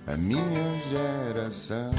a minha geração.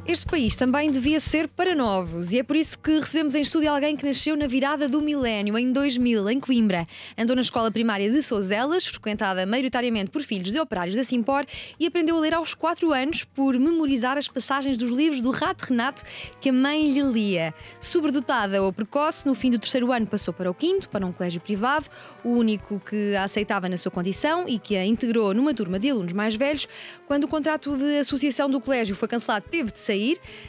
Este país também devia ser para novos e é por isso que recebemos em estúdio alguém que nasceu na virada do milénio, em 2000, em Coimbra. Andou na escola primária de Souzelas, frequentada maioritariamente por filhos de operários da Simpor, e aprendeu a ler aos 4 anos por memorizar as passagens dos livros do Rato Renato que a mãe lhe lia. Sobredotada ou precoce, no fim do 3º ano passou para o 5º, para um colégio privado, o único que a aceitava na sua condição e que a integrou numa turma de alunos mais velhos. Quando o contrato de associação do colégio foi cancelado, teve de sair.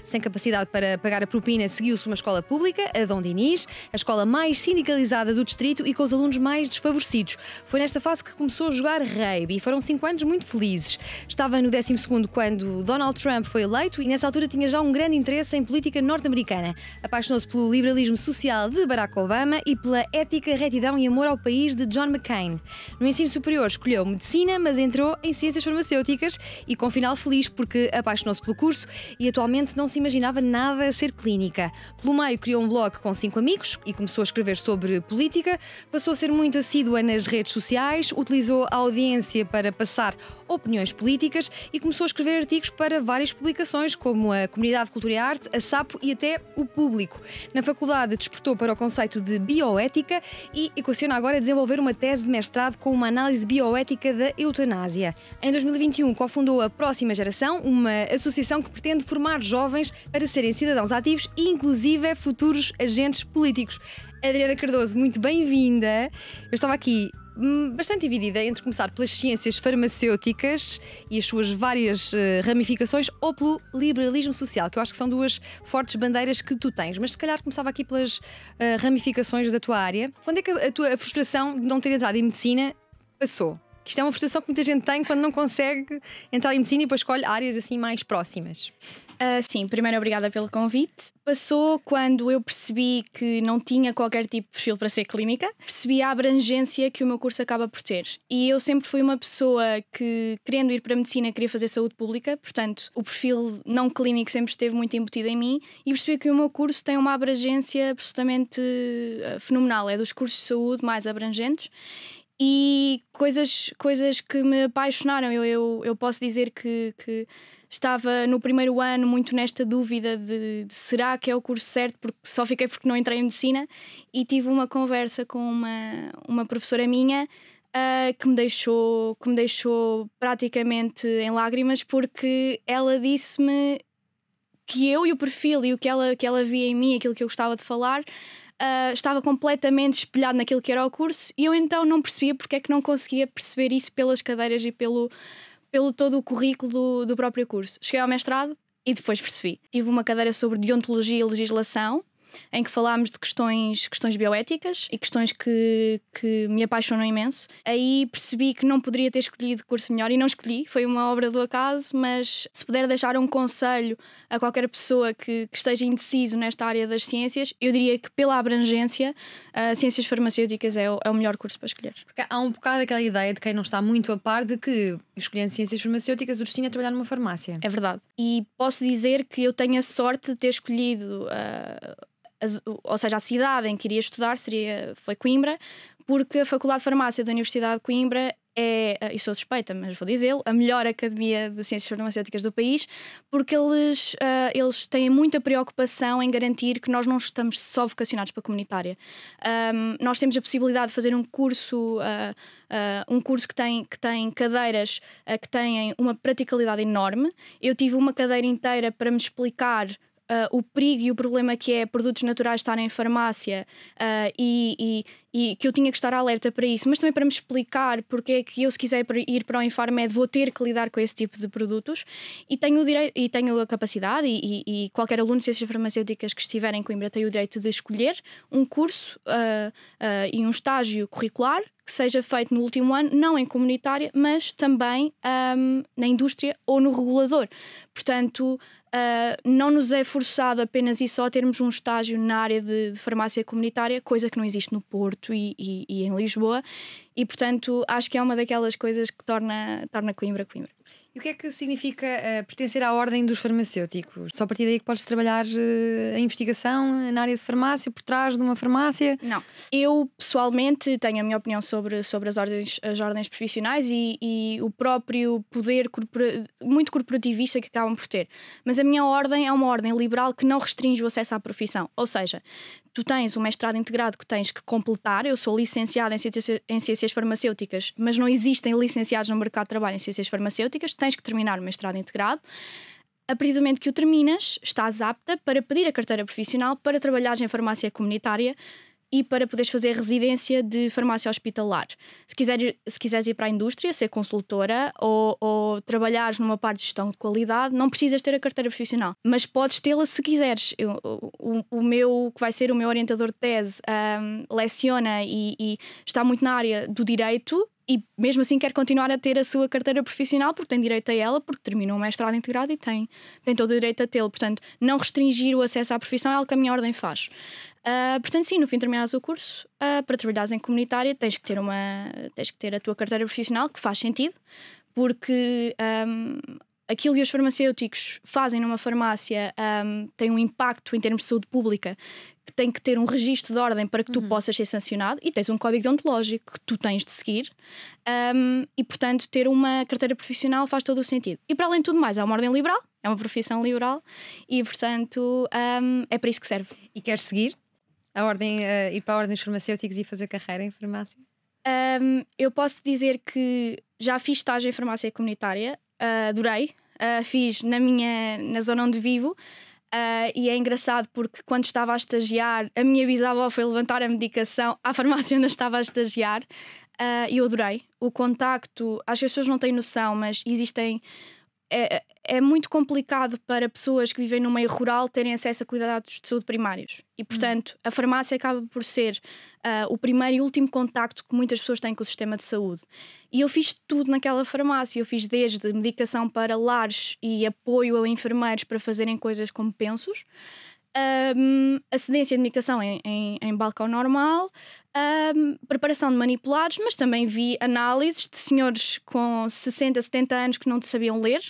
Sem capacidade para pagar a propina, seguiu-se uma escola pública, a Dom Dinis, a escola mais sindicalizada do distrito e com os alunos mais desfavorecidos. Foi nesta fase que começou a jogar rugby e foram 5 anos muito felizes. Estava no 12º quando Donald Trump foi eleito e nessa altura tinha já um grande interesse em política norte-americana. Apaixonou-se pelo liberalismo social de Barack Obama e pela ética, retidão e amor ao país de John McCain. No ensino superior escolheu medicina, mas entrou em ciências farmacêuticas e com final feliz porque apaixonou-se pelo curso e atualmente não se imaginava nada a ser clínica. Pelo meio criou um blog com 5 amigos e começou a escrever sobre política, passou a ser muito assídua nas redes sociais, utilizou a audiência para passar opiniões políticas e começou a escrever artigos para várias publicações, como a Comunidade de Cultura e Arte, a Sapo e até o Público. Na faculdade despertou para o conceito de bioética e equaciona agora desenvolver uma tese de mestrado com uma análise bioética da eutanásia. Em 2021 cofundou a Próxima Geração, uma associação que pretende formar jovens para serem cidadãos ativos e inclusive futuros agentes políticos. Adriana Cardoso, muito bem-vinda. Eu estava aqui bastante dividida entre começar pelas ciências farmacêuticas e as suas várias ramificações ou pelo liberalismo social, que eu acho que são 2 fortes bandeiras que tu tens, mas se calhar começava aqui pelas ramificações da tua área. Quando é que a tua frustração de não ter entrado em medicina passou? Isto é uma frustração que muita gente tem quando não consegue entrar em medicina e depois escolhe áreas assim mais próximas. Sim, primeiro obrigada pelo convite. Passou quando eu percebi que não tinha qualquer tipo de perfil para ser clínica. Percebi a abrangência que o meu curso acaba por ter. E eu sempre fui uma pessoa que, querendo ir para a medicina, queria fazer saúde pública. Portanto, o perfil não clínico sempre esteve muito embutido em mim. E percebi que o meu curso tem uma abrangência absolutamente fenomenal. É dos cursos de saúde mais abrangentes. E coisas que me apaixonaram. Eu posso dizer que estava no 1º ano muito nesta dúvida de será que é o curso certo, porque só fiquei porque não entrei em medicina, e tive uma conversa com uma professora minha que me deixou praticamente em lágrimas, porque ela disse-me que eu e o perfil e o que ela via em mim, aquilo que eu gostava de falar, estava completamente espelhado naquilo que era o curso, e eu então não percebia porque é que não conseguia perceber isso pelas cadeiras e pelo todo o currículo do próprio curso. Cheguei ao mestrado e depois percebi. Tive uma cadeira sobre deontologia e legislação, em que falámos de questões bioéticas e questões que me apaixonam imenso. Aí percebi que não poderia ter escolhido curso melhor e não escolhi, foi uma obra do acaso, mas se puder deixar um conselho a qualquer pessoa que esteja indeciso nesta área das ciências, eu diria que pela abrangência, ciências farmacêuticas é o melhor curso para escolher. Porque há um bocado aquela ideia de quem não está muito a par de que, escolhendo ciências farmacêuticas, o destino é trabalhar numa farmácia. É verdade. E posso dizer que eu tenho a sorte de ter escolhido ou seja, a cidade em que iria estudar foi Coimbra, porque a Faculdade de Farmácia da Universidade de Coimbra é, e sou suspeita, mas vou dizê-lo, a melhor academia de ciências farmacêuticas do país, porque eles têm muita preocupação em garantir que nós não estamos só vocacionados para a comunitária. Nós temos a possibilidade de fazer um curso que tem cadeiras que têm uma praticalidade enorme. Eu tive uma cadeira inteira para me explicar o perigo e o problema que é produtos naturais estarem em farmácia, e que eu tinha que estar alerta para isso, mas também para me explicar porque é que eu, se quiser ir para o Infarmed, vou ter que lidar com esse tipo de produtos, e tenho o direito, e tenho a capacidade, e qualquer aluno de ciências farmacêuticas que estiver em Coimbra tem o direito de escolher um curso e um estágio curricular que seja feito no último ano, não em comunitária, mas também na indústria ou no regulador. Portanto, não nos é forçado apenas e só a termos um estágio na área de farmácia comunitária, coisa que não existe no Porto e em Lisboa, e portanto acho que é uma daquelas coisas que torna Coimbra Coimbra. E o que é que significa pertencer à ordem dos farmacêuticos? Só a partir daí que podes trabalhar a investigação na área de farmácia, por trás de uma farmácia? Não. Eu, pessoalmente, tenho a minha opinião sobre as ordens profissionais e o próprio poder muito corporativista que acabam por ter. Mas a minha ordem é uma ordem liberal que não restringe o acesso à profissão. Ou seja, tu tens um mestrado integrado que tens que completar. Eu sou licenciada em ciências farmacêuticas, mas não existem licenciados no mercado de trabalho em ciências farmacêuticas. Tens que terminar o mestrado integrado. A partir do momento que o terminas, estás apta para pedir a carteira profissional para trabalhares em farmácia comunitária e para poderes fazer residência de farmácia hospitalar. Se quiseres ir para a indústria, ser consultora ou trabalhares numa parte de gestão de qualidade, não precisas ter a carteira profissional, mas podes tê-la se quiseres. O meu, que vai ser o meu orientador de tese, leciona e está muito na área do direito e mesmo assim quer continuar a ter a sua carteira profissional porque tem direito a ela, porque terminou o mestrado integrado e tem todo o direito a tê-lo. Portanto, não restringir o acesso à profissão é algo que a minha ordem faz. Portanto, sim, no fim de terminares o curso, para trabalhares em comunitária tens que ter a tua carteira profissional, que faz sentido, porque aquilo que os farmacêuticos fazem numa farmácia tem um impacto em termos de saúde pública, que tem que ter um registro de ordem para que tu possas ser sancionado, e tens um código deontológico que tu tens de seguir, e portanto ter uma carteira profissional faz todo o sentido. E para além de tudo mais, é uma ordem liberal, é uma profissão liberal, e portanto é para isso que serve. E queres seguir a ordem, ir para a ordem dos farmacêuticos e fazer carreira em farmácia? Eu posso dizer que já fiz estágio em farmácia comunitária, adorei, fiz na zona onde vivo, e é engraçado porque quando estava a estagiar, a minha bisavó foi levantar a medicação à farmácia onde eu estava a estagiar, e eu adorei o contacto. Acho que as pessoas não têm noção, mas existem... É muito complicado para pessoas que vivem no meio rural terem acesso a cuidados de saúde primários. E, portanto, a farmácia acaba por ser o primeiro e último contacto que muitas pessoas têm com o sistema de saúde. E eu fiz tudo naquela farmácia. Eu fiz desde medicação para lares e apoio a enfermeiros para fazerem coisas como pensos, a cedência de medicação em balcão normal, preparação de manipulados, mas também vi análises de senhores com 60, 70 anos que não sabiam ler.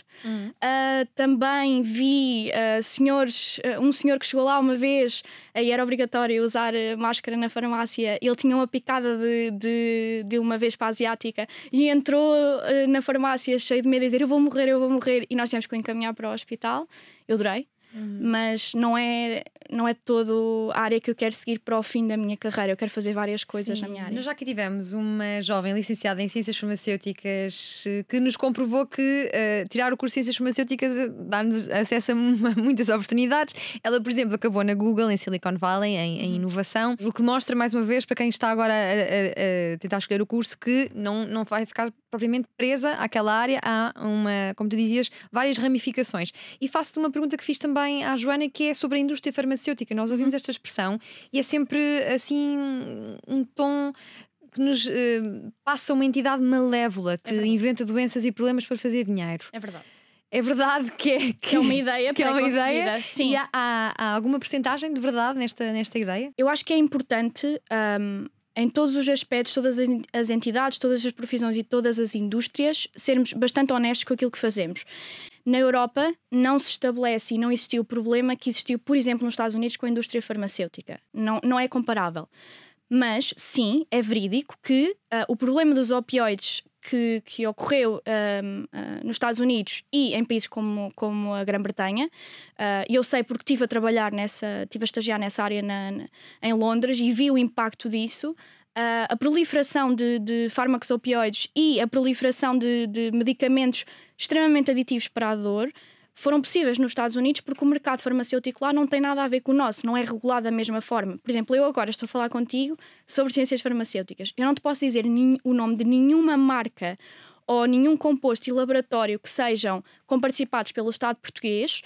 Também vi um senhor que chegou lá uma vez e era obrigatório usar máscara na farmácia. Ele tinha uma picada de uma vespa asiática e entrou na farmácia cheio de medo a dizer eu vou morrer, e nós tivemos que o encaminhar para o hospital. Eu adorei. Mas não é todo a área que eu quero seguir para o fim da minha carreira. Eu quero fazer várias coisas na minha área. Nós já aqui tivemos uma jovem licenciada em Ciências Farmacêuticas que nos comprovou que tirar o curso de Ciências Farmacêuticas dá-nos acesso a muitas oportunidades. Ela, por exemplo, acabou na Google, em Silicon Valley, em inovação, o que mostra mais uma vez para quem está agora a tentar escolher o curso que não vai ficar propriamente presa àquela área. Há como tu dizias, várias ramificações. E faço-te uma pergunta que fiz também à Joana, que é sobre a indústria farmacêutica. Nós ouvimos esta expressão e é sempre assim um tom que nos passa uma entidade malévola que inventa doenças e problemas para fazer dinheiro. É verdade. É verdade que é uma ideia, que é uma ideia. Sim. E há alguma percentagem de verdade nesta ideia? Eu acho que é importante, em todos os aspectos, todas as entidades, todas as profissões e todas as indústrias, sermos bastante honestos com aquilo que fazemos. Na Europa não se estabelece e não existiu o problema que existiu, por exemplo, nos Estados Unidos com a indústria farmacêutica. Não é comparável. Mas, sim, é verídico que o problema dos opioides que ocorreu nos Estados Unidos e em países como a Grã-Bretanha, e eu sei porque estive a estagiar nessa área em Londres e vi o impacto disso. A proliferação de fármacos opioides e a proliferação de medicamentos extremamente aditivos para a dor foram possíveis nos Estados Unidos porque o mercado farmacêutico lá não tem nada a ver com o nosso, não é regulado da mesma forma. Por exemplo, eu agora estou a falar contigo sobre ciências farmacêuticas. Eu não te posso dizer o nome de nenhuma marca ou nenhum composto e laboratório que sejam comparticipados pelo Estado português,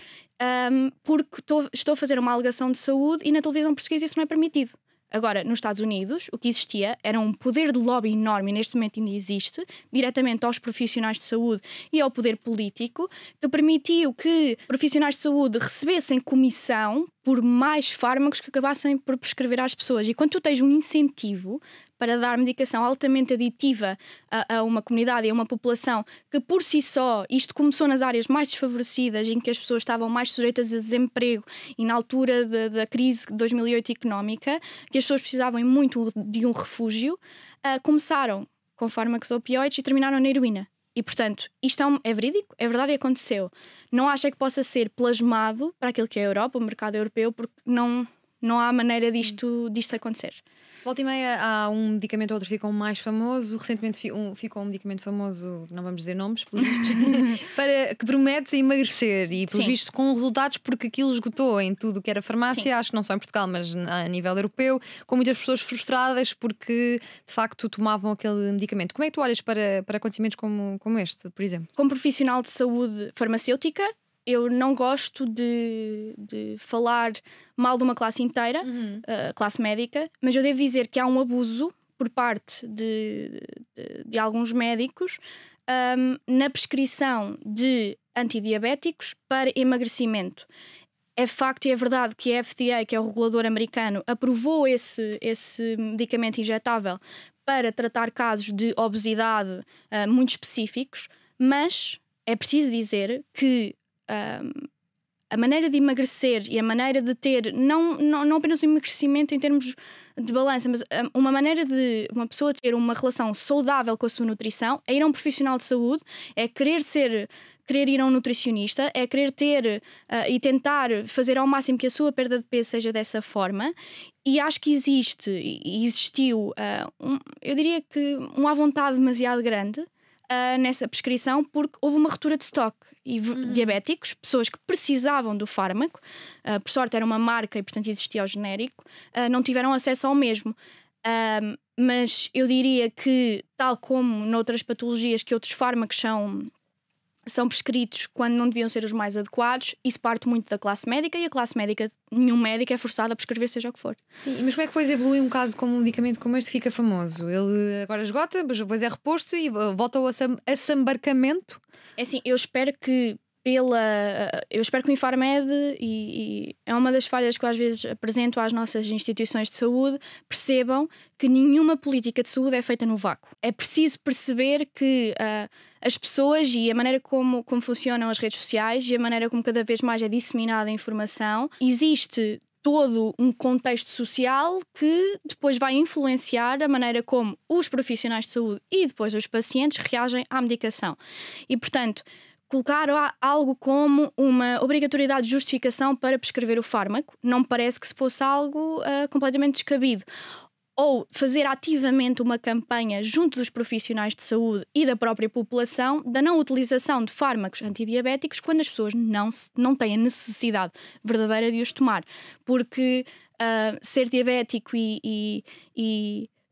porque estou a fazer uma alegação de saúde e na televisão portuguesa isso não é permitido. Agora, nos Estados Unidos, o que existia era um poder de lobby enorme, e neste momento ainda existe, diretamente aos profissionais de saúde e ao poder político, que permitiu que profissionais de saúde recebessem comissão por mais fármacos que acabassem por prescrever às pessoas. E quando tu tens um incentivo para dar medicação altamente aditiva a uma comunidade e a uma população que por si só, isto começou nas áreas mais desfavorecidas, em que as pessoas estavam mais sujeitas a desemprego e na altura da crise de 2008 económica, que as pessoas precisavam muito de um refúgio, começaram com fármacos opioides e terminaram na heroína. E, portanto, isto é verídico, é verdade e aconteceu. Não acho que possa ser plasmado para aquilo que é a Europa, o mercado europeu, porque não há maneira disto acontecer. Volta e meia há um medicamento ou outro que ficam mais famoso. Recentemente ficou um medicamento famoso, não vamos dizer nomes, pelos vistos, que promete emagrecer e pelos vistos com resultados, porque aquilo esgotou em tudo o que era farmácia, acho que não só em Portugal, mas a nível europeu, com muitas pessoas frustradas porque de facto tomavam aquele medicamento. Como é que tu olhas para acontecimentos como este, por exemplo? Como profissional de saúde farmacêutica, eu não gosto de falar mal de uma classe inteira, classe médica, mas eu devo dizer que há um abuso por parte de alguns médicos na prescrição de antidiabéticos para emagrecimento. É facto e é verdade que a FDA, que é o regulador americano, aprovou esse medicamento injetável para tratar casos de obesidade muito específicos, mas é preciso dizer que a maneira de emagrecer e a maneira de ter, não apenas o emagrecimento em termos de balança, mas uma maneira de uma pessoa ter uma relação saudável com a sua nutrição, é ir a um profissional de saúde, é querer ir a um nutricionista, é querer ter e tentar fazer ao máximo que a sua perda de peso seja dessa forma. E acho que existiu, eu diria que uma à vontade demasiado grande nessa prescrição, porque houve uma ruptura de estoque e diabéticos, pessoas que precisavam do fármaco, por sorte era uma marca e portanto existia o genérico, não tiveram acesso ao mesmo. Mas eu diria que, tal como noutras patologias que outros fármacos são prescritos quando não deviam ser os mais adequados, isso parte muito da classe médica, e a classe médica, nenhum médico é forçado a prescrever seja o que for. Sim, mas como é que depois evolui um caso como um medicamento como este, fica famoso? Ele agora esgota, mas depois é reposto e volta ao assambarcamento? É assim, eu espero que o Infarmed, e é uma das falhas que eu às vezes apresento às nossas instituições de saúde, percebam que nenhuma política de saúde é feita no vácuo. É preciso perceber que as pessoas e a maneira como funcionam as redes sociais e a maneira como cada vez mais é disseminada a informação, existe todo um contexto social que depois vai influenciar a maneira como os profissionais de saúde e depois os pacientes reagem à medicação. E, portanto, colocar algo como uma obrigatoriedade de justificação para prescrever o fármaco não me parece que se fosse algo completamente descabido. Ou fazer ativamente uma campanha junto dos profissionais de saúde e da própria população da não utilização de fármacos antidiabéticos quando as pessoas não têm a necessidade verdadeira de os tomar. Porque ser diabético e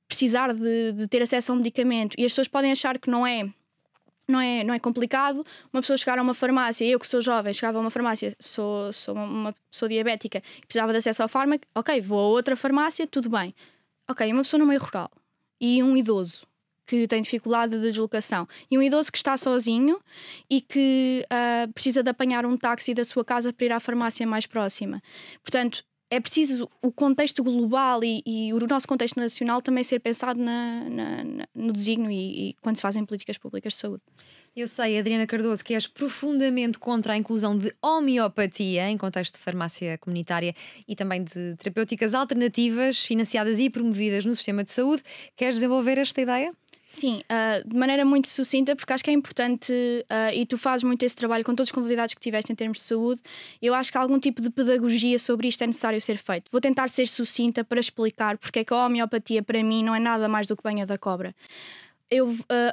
precisar de ter acesso a um medicamento, e as pessoas podem achar que não é complicado uma pessoa chegar a uma farmácia. Eu que sou jovem, chegava a uma farmácia, sou uma pessoa diabética e precisava de acesso ao fármaco, ok, vou a outra farmácia, tudo bem. Ok, uma pessoa no meio rural e um idoso que tem dificuldade de deslocação e um idoso que está sozinho e que precisa de apanhar um táxi da sua casa para ir à farmácia mais próxima. Portanto, é preciso o contexto global e o nosso contexto nacional também ser pensado no desígnio e quando se fazem políticas públicas de saúde. Eu sei, Adriana Cardoso, que és profundamente contra a inclusão de homeopatia em contexto de farmácia comunitária e também de terapêuticas alternativas financiadas e promovidas no sistema de saúde. Queres desenvolver esta ideia? Sim, de maneira muito sucinta, porque acho que é importante, e tu fazes muito esse trabalho com todos os convidados que tiveste em termos de saúde. Eu acho que algum tipo de pedagogia sobre isto é necessário ser feito. Vou tentar ser sucinta para explicar porque é que a homeopatia para mim não é nada mais do que banha da cobra.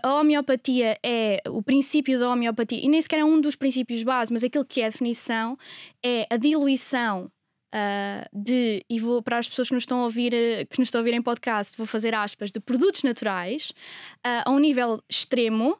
A homeopatia é o princípio da homeopatia, e nem sequer é um dos princípios base, mas aquilo que é a definição é a diluição e vou para as pessoas que nos estão a ouvir em podcast, vou fazer aspas, de produtos naturais a um nível extremo.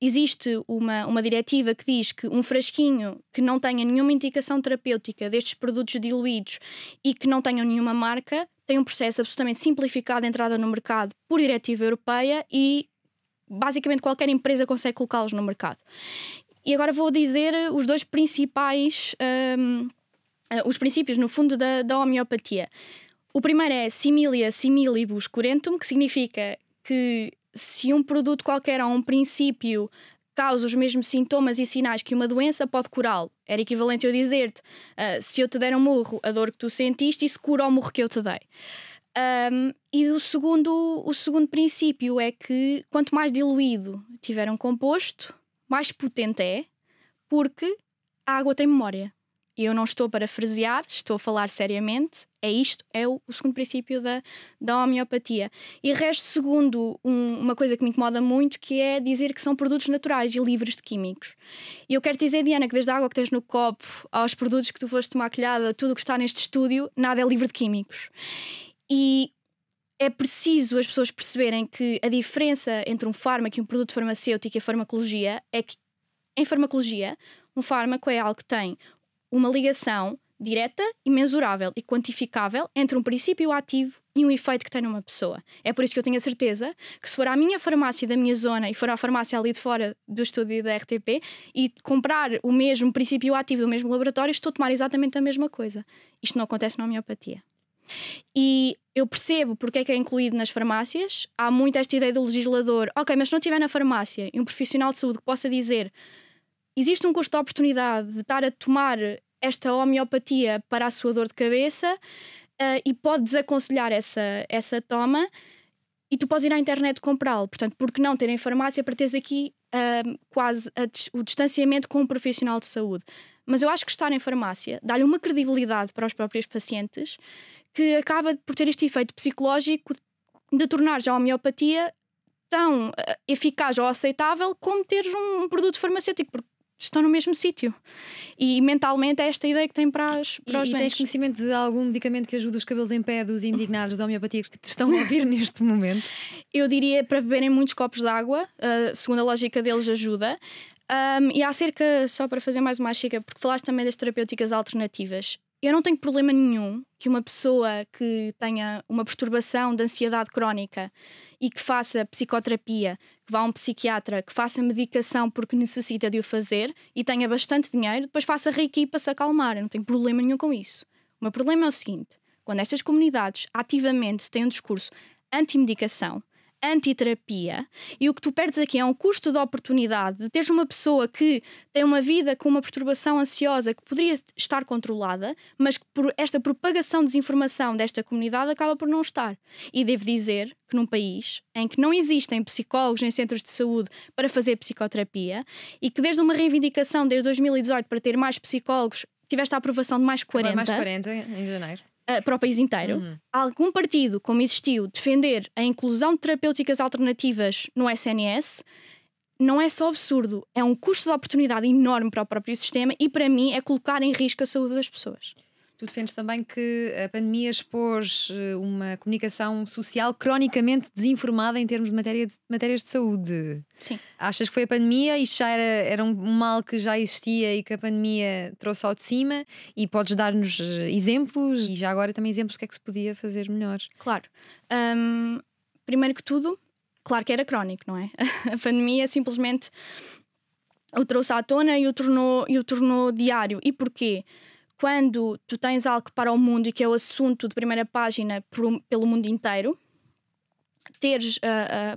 Existe uma diretiva que diz que um frasquinho que não tenha nenhuma indicação terapêutica destes produtos diluídos e que não tenham nenhuma marca tem um processo absolutamente simplificado de entrada no mercado por diretiva europeia e basicamente qualquer empresa consegue colocá-los no mercado. E agora vou dizer os dois principais os princípios, no fundo, da homeopatia. O primeiro é similia similibus curentum, que significa que se um produto qualquer ou um princípio causa os mesmos sintomas e sinais que uma doença, pode curá-lo. Era equivalente a eu dizer-te, se eu te der um murro, a dor que tu sentiste, isso cura o murro que eu te dei. E o segundo princípio é que quanto mais diluído tiver um composto, mais potente é, porque a água tem memória. E eu não estou a parafrasear, estou a falar seriamente. É o segundo princípio da homeopatia. E resto, segundo, uma coisa que me incomoda muito, que é dizer que são produtos naturais e livres de químicos. E eu quero dizer, Diana, que desde a água que tens no copo aos produtos que tu foste tomar colhada, tudo o que está neste estúdio, nada é livre de químicos. E é preciso as pessoas perceberem que a diferença entre um fármaco e um produto farmacêutico e a farmacologia é que, em farmacologia, um fármaco é algo que tem uma ligação direta e mensurável e quantificável entre um princípio ativo e um efeito que tem numa pessoa. É por isso que eu tenho a certeza que se for à minha farmácia da minha zona e for à farmácia ali de fora do estúdio da RTP e comprar o mesmo princípio ativo do mesmo laboratório, estou a tomar exatamente a mesma coisa. Isto não acontece na homeopatia. E eu percebo porque é que é incluído nas farmácias. Há muito esta ideia do legislador, ok, mas se não estiver na farmácia e um profissional de saúde que possa dizer existe um custo de oportunidade de estar a tomar esta homeopatia para a sua dor de cabeça e pode desaconselhar essa toma e tu podes ir à internet comprá-lo. Portanto, por que não ter em farmácia para teres aqui quase o distanciamento com um profissional de saúde? Mas eu acho que estar em farmácia dá-lhe uma credibilidade para os próprios pacientes que acaba por ter este efeito psicológico de tornar já a homeopatia tão eficaz ou aceitável como teres um produto farmacêutico, porque estão no mesmo sítio. E mentalmente é esta ideia que tem para os doentes. E tens conhecimento de algum medicamento que ajude os cabelos em pé dos indignados da homeopatia que te estão a ouvir neste momento? Eu diria para beberem muitos copos de água, segundo a lógica deles ajuda. E há cerca, só para fazer mais uma chega, porque falaste também das terapêuticas alternativas. Eu não tenho problema nenhum que uma pessoa que tenha uma perturbação de ansiedade crónica e que faça psicoterapia, que vá a um psiquiatra, que faça medicação porque necessita de o fazer e tenha bastante dinheiro, depois faça reiki para se acalmar. Eu não tenho problema nenhum com isso. O meu problema é o seguinte: quando estas comunidades ativamente têm um discurso anti-medicação, antiterapia, e o que tu perdes aqui é um custo de oportunidade de teres uma pessoa que tem uma vida com uma perturbação ansiosa que poderia estar controlada, mas que por esta propagação de desinformação desta comunidade acaba por não estar. E devo dizer que num país em que não existem psicólogos em centros de saúde para fazer psicoterapia e que desde uma reivindicação desde 2018 para ter mais psicólogos tiveste a aprovação de mais 40, mais 40 em janeiro, para o país inteiro, algum partido, como existiu, defender a inclusão de terapêuticas alternativas no SNS, não é só absurdo, é um custo de oportunidade enorme para o próprio sistema e, para mim, é colocar em risco a saúde das pessoas. Tu defendes também que a pandemia expôs uma comunicação social cronicamente desinformada em termos de matérias de saúde. Sim. Achas que foi a pandemia? Isto já era um mal que já existia e que a pandemia trouxe ao de cima? E podes dar-nos exemplos e já agora também exemplos do que é que se podia fazer melhor? Claro. Primeiro que tudo, claro que era crónico, não é? A pandemia simplesmente o trouxe à tona e o tornou diário. E porquê? Quando tu tens algo para o mundo e que é o assunto de primeira página pelo mundo inteiro, teres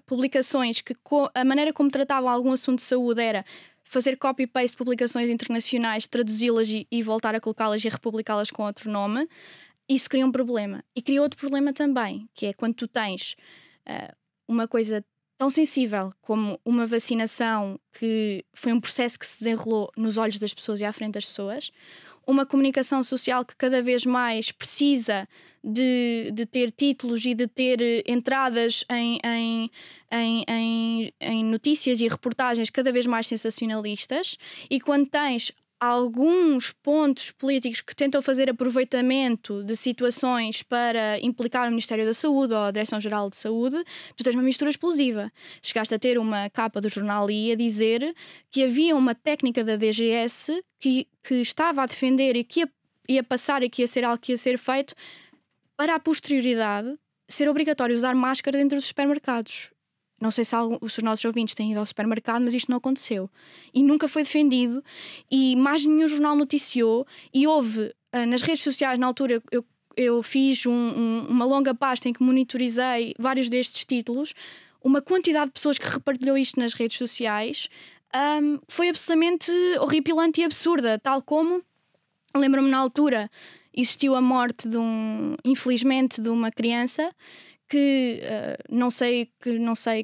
publicações que a maneira como tratavam algum assunto de saúde era fazer copy-paste de publicações internacionais, traduzi-las e voltar a colocá-las e republicá-las com outro nome, isso cria um problema. E cria outro problema também, que é quando tu tens uma coisa tão sensível como uma vacinação, que foi um processo que se desenrolou nos olhos das pessoas e à frente das pessoas, uma comunicação social que cada vez mais precisa de ter títulos e de ter entradas em notícias e reportagens cada vez mais sensacionalistas, e quando tens alguns pontos políticos que tentam fazer aproveitamento de situações para implicar o Ministério da Saúde ou a Direção-Geral de Saúde, tu tens uma mistura explosiva. Chegaste a ter uma capa do jornal I a dizer que havia uma técnica da DGS que estava a defender e que ia passar e que ia ser algo que ia ser feito para a posterioridade ser obrigatório usar máscara dentro dos supermercados. Não sei se os nossos ouvintes têm ido ao supermercado, mas isto não aconteceu. E nunca foi defendido, e mais nenhum jornal noticiou, e houve nas redes sociais, na altura, eu eu fiz uma longa pasta em que monitorizei vários destes títulos, uma quantidade de pessoas que repartilhou isto nas redes sociais foi absolutamente horripilante e absurda, tal como, lembro-me na altura, existiu a morte infelizmente, de uma criança que não sei que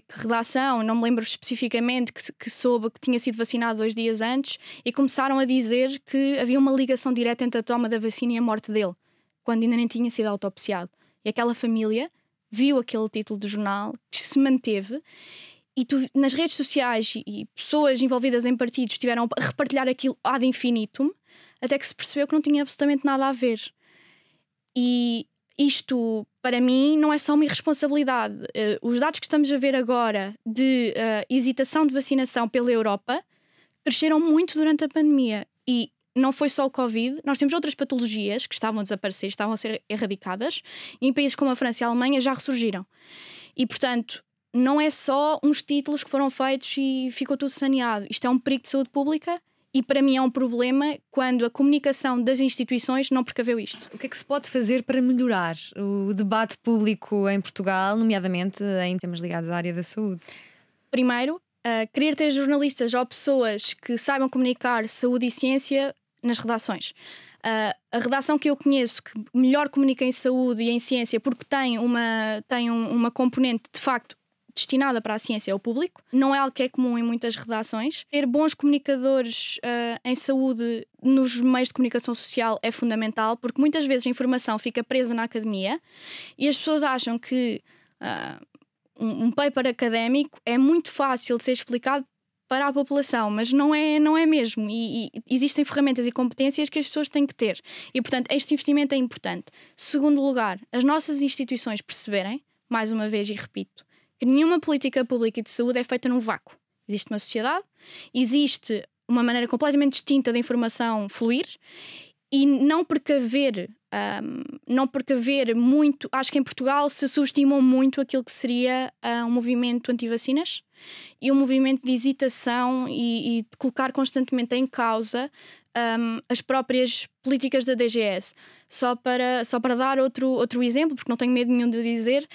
redação, não me lembro especificamente, que soube que tinha sido vacinado 2 dias antes e começaram a dizer que havia uma ligação direta entre a toma da vacina e a morte dele, quando ainda nem tinha sido autopsiado. E aquela família viu aquele título do jornal, que se manteve, e nas redes sociais e pessoas envolvidas em partidos estiveram a repartilhar aquilo ad infinitum, até que se percebeu que não tinha absolutamente nada a ver. E isto, para mim, não é só uma irresponsabilidade. Os dados que estamos a ver agora de hesitação de vacinação pela Europa cresceram muito durante a pandemia. E não foi só o Covid, nós temos outras patologias que estavam a desaparecer, estavam a ser erradicadas, e em países como a França e a Alemanha já ressurgiram. E, portanto, não é só uns títulos que foram feitos e ficou tudo saneado. Isto é um perigo de saúde pública e, para mim, é um problema quando a comunicação das instituições não precaveu isto. O que é que se pode fazer para melhorar o debate público em Portugal, nomeadamente em temas ligados à área da saúde? Primeiro, querer ter jornalistas ou pessoas que saibam comunicar saúde e ciência nas redações. A redação que eu conheço que melhor comunica em saúde e em ciência, porque tem uma componente de facto destinada para a ciência ao público, não é algo que é comum em muitas redações. Ter bons comunicadores em saúde nos meios de comunicação social é fundamental, porque muitas vezes a informação fica presa na academia e as pessoas acham que um paper académico é muito fácil de ser explicado para a população, mas não é mesmo, e existem ferramentas e competências que as pessoas têm que ter, e portanto este investimento é importante. Segundo lugar, as nossas instituições perceberem, mais uma vez e repito, que nenhuma política pública e de saúde é feita num vácuo. Existe uma sociedade, existe uma maneira completamente distinta da informação fluir, e não precaver muito. Acho que em Portugal se subestimou muito aquilo que seria um movimento anti-vacinas e um movimento de hesitação e de colocar constantemente em causa as próprias políticas da DGS. Só para dar outro exemplo, porque não tenho medo nenhum de dizer,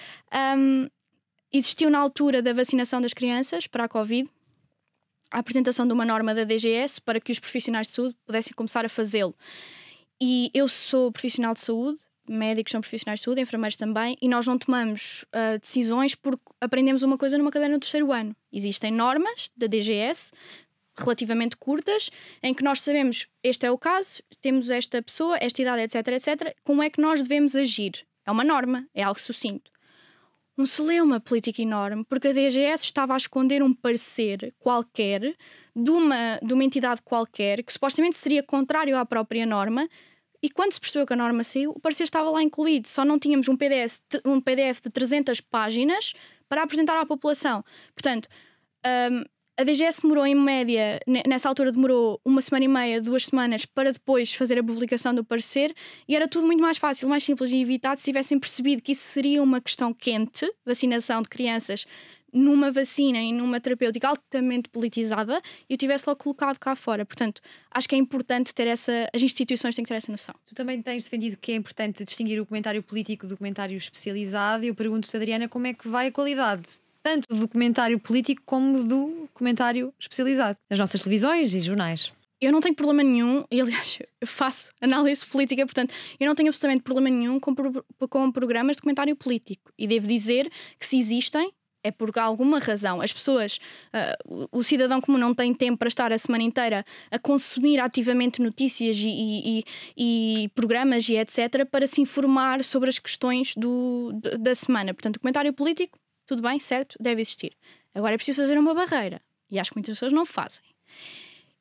existiu na altura da vacinação das crianças para a Covid a apresentação de uma norma da DGS para que os profissionais de saúde pudessem começar a fazê-lo. E eu sou profissional de saúde, médicos são profissionais de saúde, enfermeiros também, e nós não tomamos decisões porque aprendemos uma coisa numa cadeira no 3º ano. Existem normas da DGS relativamente curtas, em que nós sabemos, este é o caso, temos esta pessoa, esta idade, etc, etc, como é que nós devemos agir. É uma norma, é algo sucinto. Não se lê uma política enorme, porque a DGS estava a esconder um parecer qualquer de uma entidade qualquer, que supostamente seria contrário à própria norma, e quando se percebeu que a norma saiu, o parecer estava lá incluído, só não tínhamos um PDF de 300 páginas para apresentar à população. Portanto, a DGS demorou em média, nessa altura demorou 1 semana e meia, 2 semanas, para depois fazer a publicação do parecer, e era tudo muito mais fácil, mais simples e evitado se tivessem percebido que isso seria uma questão quente, vacinação de crianças numa vacina e numa terapêutica altamente politizada, e eu tivesse logo colocado cá fora. Portanto, acho que é importante ter as instituições têm que ter essa noção. Tu também tens defendido que é importante distinguir o comentário político do comentário especializado, e eu pergunto-te, Adriana, como é que vai a qualidade tanto do documentário político como do comentário especializado nas nossas televisões e jornais? Eu não tenho problema nenhum, e aliás eu faço análise política, portanto eu não tenho absolutamente problema nenhum com programas de comentário político, e devo dizer que se existem é por alguma razão. As pessoas, o cidadão comum não tem tempo para estar a semana inteira a consumir ativamente notícias e programas e etc, para se informar sobre as questões da semana. Portanto, o comentário político, tudo bem, certo, deve existir. Agora é preciso fazer uma barreira, e acho que muitas pessoas não fazem.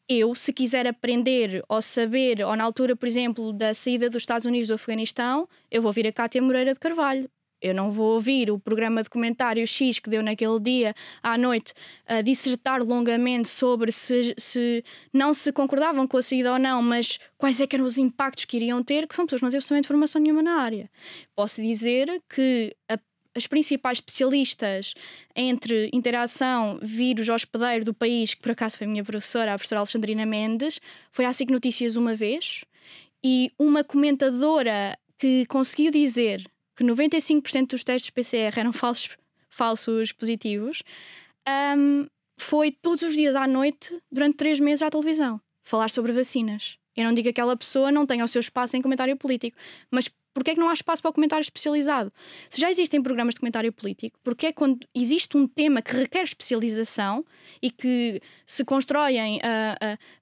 Eu, se quiser aprender ou saber, ou na altura, por exemplo, da saída dos Estados Unidos do Afeganistão, eu vou vir a Cátia Moreira de Carvalho. Eu não vou ouvir o programa de comentário X que deu naquele dia à noite a dissertar longamente sobre se não se concordavam com a saída ou não, mas quais é que eram os impactos que iriam ter, que são pessoas que não têm absolutamente formação nenhuma na área. Posso dizer que as principais especialistas entre interação vírus-hospedeiro do país, que por acaso foi a minha professora, a professora Alexandrina Mendes, foi à SIC Notícias uma vez, e uma comentadora que conseguiu dizer que 95% dos testes PCR eram falsos positivos, foi todos os dias à noite, durante 3 meses, à televisão, falar sobre vacinas. Eu não digo que aquela pessoa não tenha o seu espaço em comentário político, mas porquê é que não há espaço para o comentário especializado? Se já existem programas de comentário político, porquê é que quando existe um tema que requer especialização e que se constroem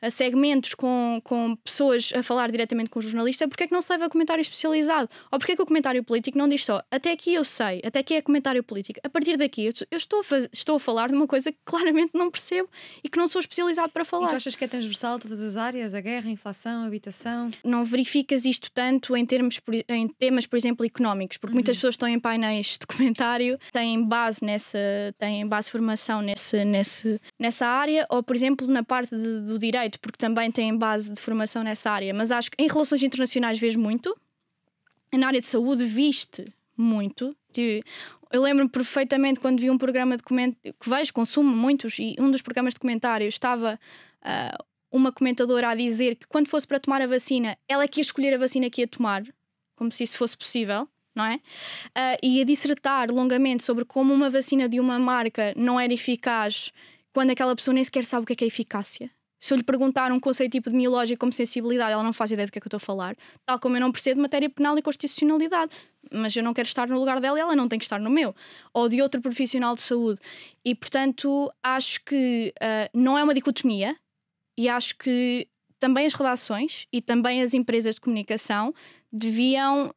a segmentos com pessoas a falar diretamente com o jornalista, porquê é que não se leva a comentário especializado? Ou porquê é que o comentário político não diz só até aqui eu sei, até aqui é comentário político, a partir daqui eu estou a falar de uma coisa que claramente não percebo e que não sou especializado para falar. E tu achas que é transversal a todas as áreas? A guerra, a inflação, a habitação? Não verificas isto tanto em temas, por exemplo, económicos, porque muitas pessoas estão em painéis de comentário, têm base de formação nessa área, ou, por exemplo, na parte do direito, porque também têm base de formação nessa área. Mas acho que em relações internacionais vejo muito, na área de saúde viste muito. Eu lembro-me perfeitamente quando vi um programa de comentário, que vejo, consumo muitos, e um dos programas de comentário estava uma comentadora a dizer que quando fosse para tomar a vacina, ela que ia escolher a vacina que ia tomar, como se isso fosse possível, não é? E a dissertar longamente sobre como uma vacina de uma marca não era eficaz quando aquela pessoa nem sequer sabe o que é eficácia. Se eu lhe perguntar um conceito epidemiológico como sensibilidade, ela não faz ideia do que é que eu estou a falar, tal como eu não percebo de matéria penal e constitucionalidade, mas eu não quero estar no lugar dela e ela não tem que estar no meu, ou de outro profissional de saúde. E, portanto, acho que não é uma dicotomia, e acho que também as redações e também as empresas de comunicação deviam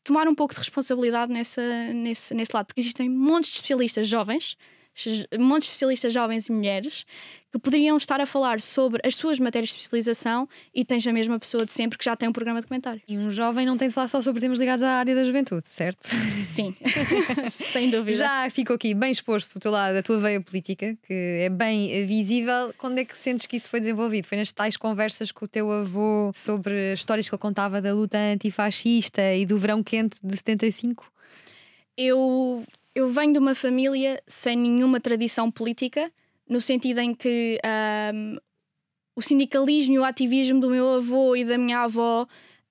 tomar um pouco de responsabilidade nesse lado, porque existem montes de especialistas jovens e mulheres que poderiam estar a falar sobre as suas matérias de especialização, e tens a mesma pessoa de sempre que já tem um programa de comentário. E um jovem não tem de falar só sobre temas ligados à área da juventude, certo? Sim, sem dúvida. Já ficou aqui bem exposto o teu lado, a tua veia política, que é bem visível. Quando é que sentes que isso foi desenvolvido? Foi nas tais conversas com o teu avô sobre as histórias que ele contava da luta antifascista e do verão quente de 75? Eu venho de uma família sem nenhuma tradição política, no sentido em que o sindicalismo e o ativismo do meu avô e da minha avó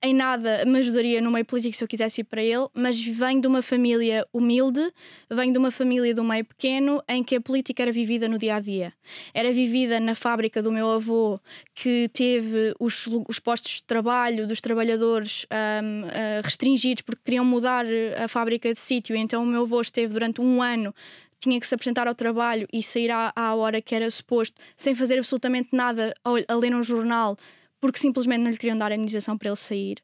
em nada me ajudaria no meio político se eu quisesse ir para ele, mas venho de uma família humilde, venho de uma família do meio pequeno em que a política era vivida no dia-a-dia. Era vivida na fábrica do meu avô, que teve os postos de trabalho dos trabalhadores restringidos porque queriam mudar a fábrica de sítio, então o meu avô esteve durante 1 ano, tinha que se apresentar ao trabalho e sair à hora que era suposto, sem fazer absolutamente nada, a ler um jornal, porque simplesmente não lhe queriam dar a indenização para ele sair.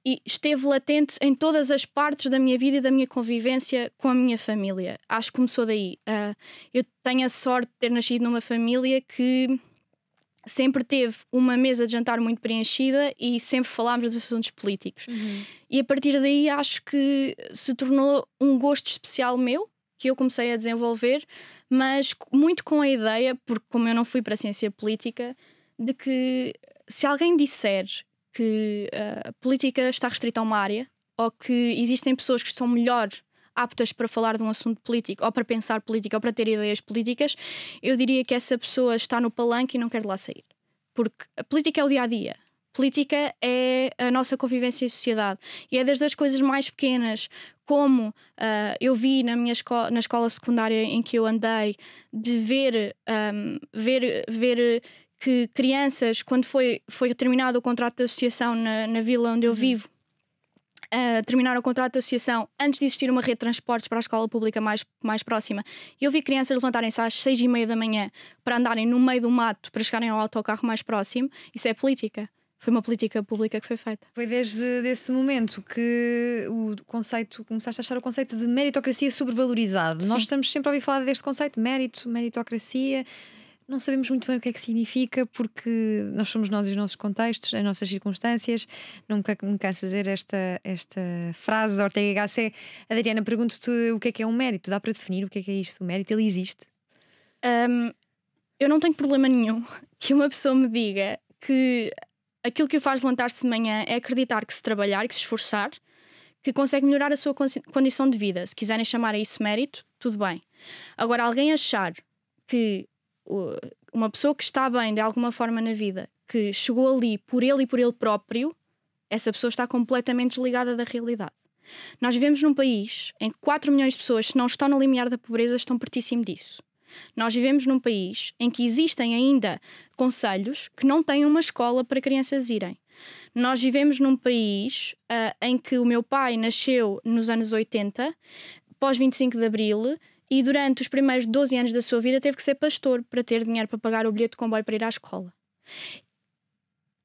E esteve latente em todas as partes da minha vida e da minha convivência com a minha família. Acho que começou daí. Eu tenho a sorte de ter nascido numa família que sempre teve uma mesa de jantar muito preenchida e sempre falámos dos assuntos políticos. E a partir daí acho que se tornou um gosto especial meu, que eu comecei a desenvolver, mas muito com a ideia, porque como eu não fui para a ciência política, de que se alguém disser que a política está restrita a uma área, ou que existem pessoas que estão melhor aptas para falar de um assunto político, ou para pensar política, ou para ter ideias políticas, eu diria que essa pessoa está no palanque e não quer de lá sair. Porque a política é o dia-a-dia. Política é a nossa convivência em sociedade, e é desde as coisas mais pequenas, como eu vi na escola secundária em que eu andei, de ver que crianças, quando foi terminado o contrato de associação na vila onde eu vivo, terminaram o contrato de associação antes de existir uma rede de transportes para a escola pública mais próxima. E eu vi crianças levantarem-se às 6h30 da manhã para andarem no meio do mato para chegarem ao autocarro mais próximo. Isso é política. Foi uma política pública que foi feita. Foi desde esse momento que começaste a achar o conceito de meritocracia sobrevalorizado. Sim. Nós estamos sempre a ouvir falar deste conceito, meritocracia. Não sabemos muito bem o que é que significa, porque nós somos nós e os nossos contextos, as nossas circunstâncias. Nunca me canso de dizer esta frase da Ortega y Gasset. Adriana, pergunto-te o que é um mérito. Dá para definir o que é isto? O mérito, ele existe? Eu não tenho problema nenhum que uma pessoa me diga que aquilo que o faz levantar-se de manhã é acreditar que se trabalhar, que se esforçar, que consegue melhorar a sua condição de vida. Se quiserem chamar a isso mérito, tudo bem. Agora, alguém achar que uma pessoa que está bem de alguma forma na vida, que chegou ali por ele e por ele próprio, essa pessoa está completamente desligada da realidade. Nós vivemos num país em que 4 milhões de pessoas, se não estão no limiar da pobreza, estão pertíssimo disso. Nós vivemos num país em que existem ainda concelhos que não têm uma escola para crianças irem. Nós vivemos num país em que o meu pai nasceu nos anos 80, pós 25 de Abril, e durante os primeiros 12 anos da sua vida teve que ser pastor para ter dinheiro para pagar o bilhete de comboio para ir à escola.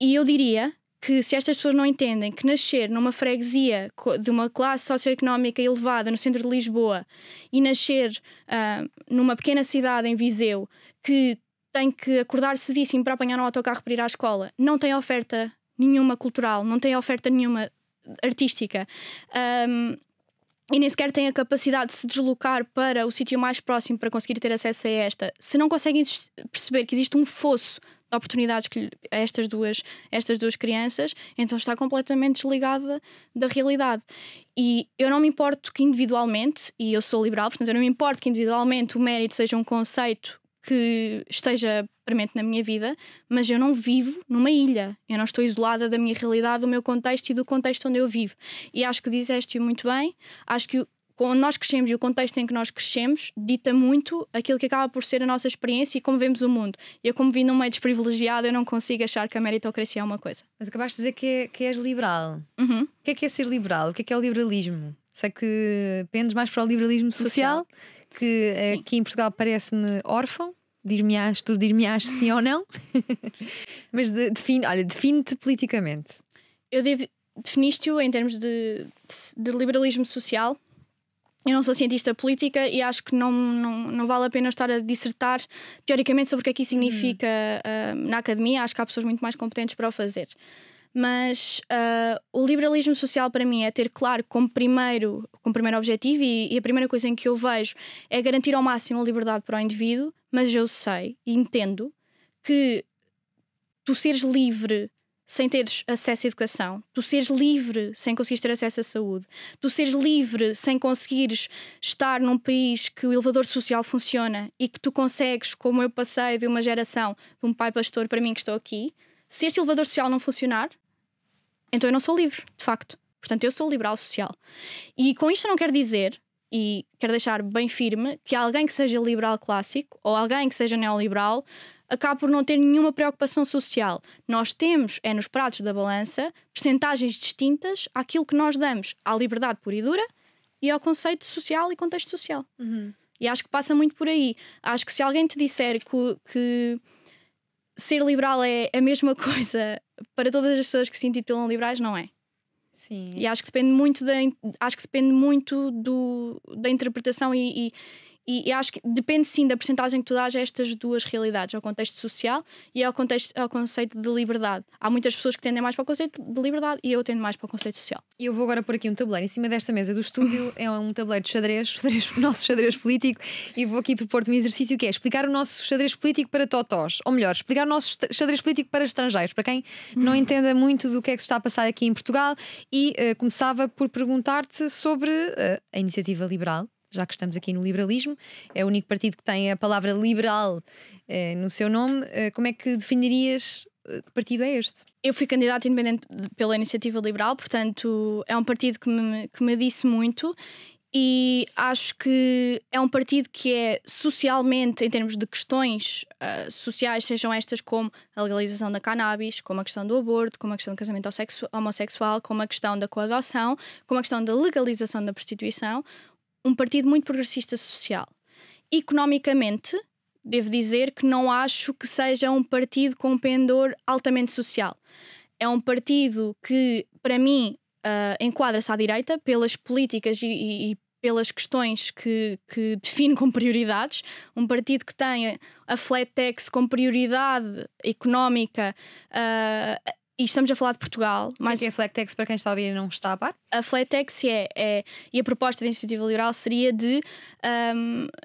E eu diria que se estas pessoas não entendem que nascer numa freguesia de uma classe socioeconómica elevada no centro de Lisboa e nascer numa pequena cidade em Viseu que tem que acordar cedíssimo para apanhar um autocarro para ir à escola, não tem oferta nenhuma cultural, não tem oferta nenhuma artística, e nem sequer tem a capacidade de se deslocar para o sítio mais próximo para conseguir ter acesso a esta, se não conseguem perceber que existe um fosso de oportunidades a estas duas crianças, então está completamente desligada da realidade. E eu não me importo que individualmente, e eu sou liberal, portanto eu não me importo que individualmente o mérito seja um conceito que esteja presente na minha vida, mas eu não vivo numa ilha, eu não estou isolada da minha realidade, do meu contexto e do contexto onde eu vivo. E acho que disseste-o muito bem, acho que quando nós crescemos e o contexto em que nós crescemos dita muito aquilo que acaba por ser a nossa experiência e como vemos o mundo. Eu, como vim num meio desprivilegiado, eu não consigo achar que a meritocracia é uma coisa. Mas acabaste de dizer que és liberal. Uhum. O que é ser liberal? O que é o liberalismo? Sei que pendes mais para o liberalismo social. Que Sim. Aqui em Portugal parece-me órfão. Tu dir-me-ás sim ou não. Mas define-te politicamente. Definiste-o em termos de liberalismo social. Eu não sou cientista política e acho que não vale a pena estar a dissertar teoricamente sobre o que é que isso significa na academia. Acho que há pessoas muito mais competentes para o fazer. Mas o liberalismo social para mim é ter claro como primeiro objetivo, e a primeira coisa em que eu vejo é garantir ao máximo a liberdade para o indivíduo, mas eu sei e entendo que tu seres livre sem teres acesso à educação, tu seres livre sem conseguires ter acesso à saúde, tu seres livre sem conseguires estar num país que o elevador social funciona e que tu consegues, como eu passei de uma geração de um pai pastor para mim que estou aqui, se este elevador social não funcionar, então eu não sou livre, de facto. Portanto, eu sou liberal social. E com isto eu não quero dizer, e quero deixar bem firme, que alguém que seja liberal clássico ou alguém que seja neoliberal acaba por não ter nenhuma preocupação social. Nós temos, nos pratos da balança, percentagens distintas àquilo que nós damos à liberdade pura e dura e ao conceito social e contexto social. Uhum. E acho que passa muito por aí. Acho que se alguém te disser que ser liberal é a mesma coisa para todas as pessoas que se intitulam liberais, não é. Sim. E acho que depende muito da interpretação e acho que depende sim da percentagem que tu dás a estas duas realidades, ao contexto social e ao conceito de liberdade. Há muitas pessoas que tendem mais para o conceito de liberdade e eu tendo mais para o conceito social. E eu vou agora pôr aqui um tabuleiro em cima desta mesa do estúdio. É um tabuleiro de xadrez, o nosso xadrez político, e vou aqui propor-te um exercício que é explicar o nosso xadrez político para totós, ou melhor, explicar o nosso xadrez político para estrangeiros, para quem não entenda muito do que é que se está a passar aqui em Portugal. E começava por perguntar-te sobre a iniciativa liberal. Já que estamos aqui no liberalismo, é o único partido que tem a palavra liberal no seu nome. Como é que definirias que partido é este? Eu fui candidata independente pela Iniciativa Liberal, portanto é um partido que me disse muito, e acho que é um partido que é socialmente, em termos de questões sociais, sejam estas como a legalização da cannabis, como a questão do aborto, como a questão do casamento homossexual, como a questão da coadoção, como a questão da legalização da prostituição, um partido muito progressista social. Economicamente, devo dizer que não acho que seja um partido com um pendor altamente social. É um partido que, para mim, enquadra-se à direita pelas políticas e pelas questões que define como prioridades. Um partido que tem a flat tax como prioridade económica. E estamos a falar de Portugal. Mas o que é flat tax para quem está a ouvir e não está a par? A flat tax e a proposta da Iniciativa Liberal seria de,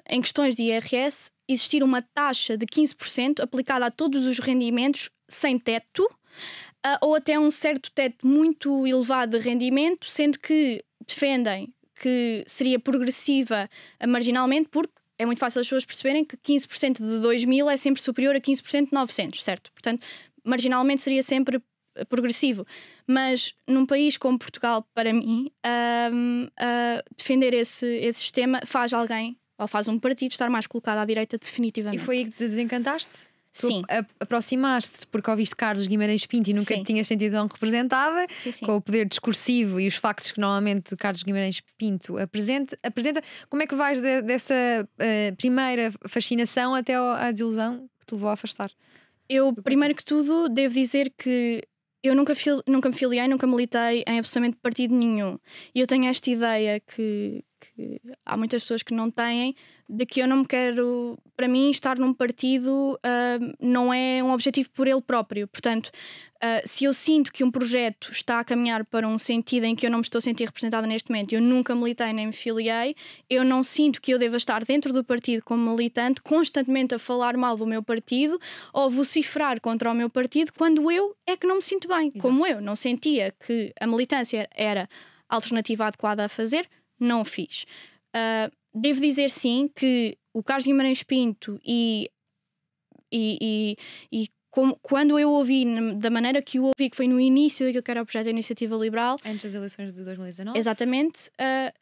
em questões de IRS, existir uma taxa de 15% aplicada a todos os rendimentos sem teto, ou até um certo teto muito elevado de rendimento, sendo que defendem que seria progressiva marginalmente, porque é muito fácil as pessoas perceberem que 15% de 2.000 é sempre superior a 15% de 900, certo? Portanto, marginalmente seria sempre progressivo. Mas num país como Portugal, para mim, defender esse sistema faz alguém, ou faz um partido, estar mais colocado à direita definitivamente. E foi aí que te desencantaste? Sim. Tu aproximaste porque ouviste Carlos Guimarães Pinto e nunca te tinhas sentido tão representada, com o poder discursivo e os factos que normalmente Carlos Guimarães Pinto apresenta. Como é que vais dessa primeira fascinação até à desilusão que te levou a afastar? Eu, primeiro que tudo, devo dizer que eu nunca me filiei, nunca militei em absolutamente partido nenhum. E eu tenho esta ideia que há muitas pessoas que não têm, de que eu não me quero... Para mim, estar num partido não é um objetivo por ele próprio. Portanto, se eu sinto que um projeto está a caminhar para um sentido em que eu não me estou a sentir representada neste momento, eu nunca militei nem me filiei, eu não sinto que eu deva estar dentro do partido como militante, constantemente a falar mal do meu partido ou vociferar contra o meu partido, quando eu é que não me sinto bem. Exato. Como eu não sentia que a militância era a alternativa adequada a fazer, não o fiz. Devo dizer sim que o Carlos Guimarães Pinto quando eu ouvi, da maneira que eu ouvi, que foi no início daquilo que era o projeto da Iniciativa Liberal, antes das eleições de 2019, exatamente,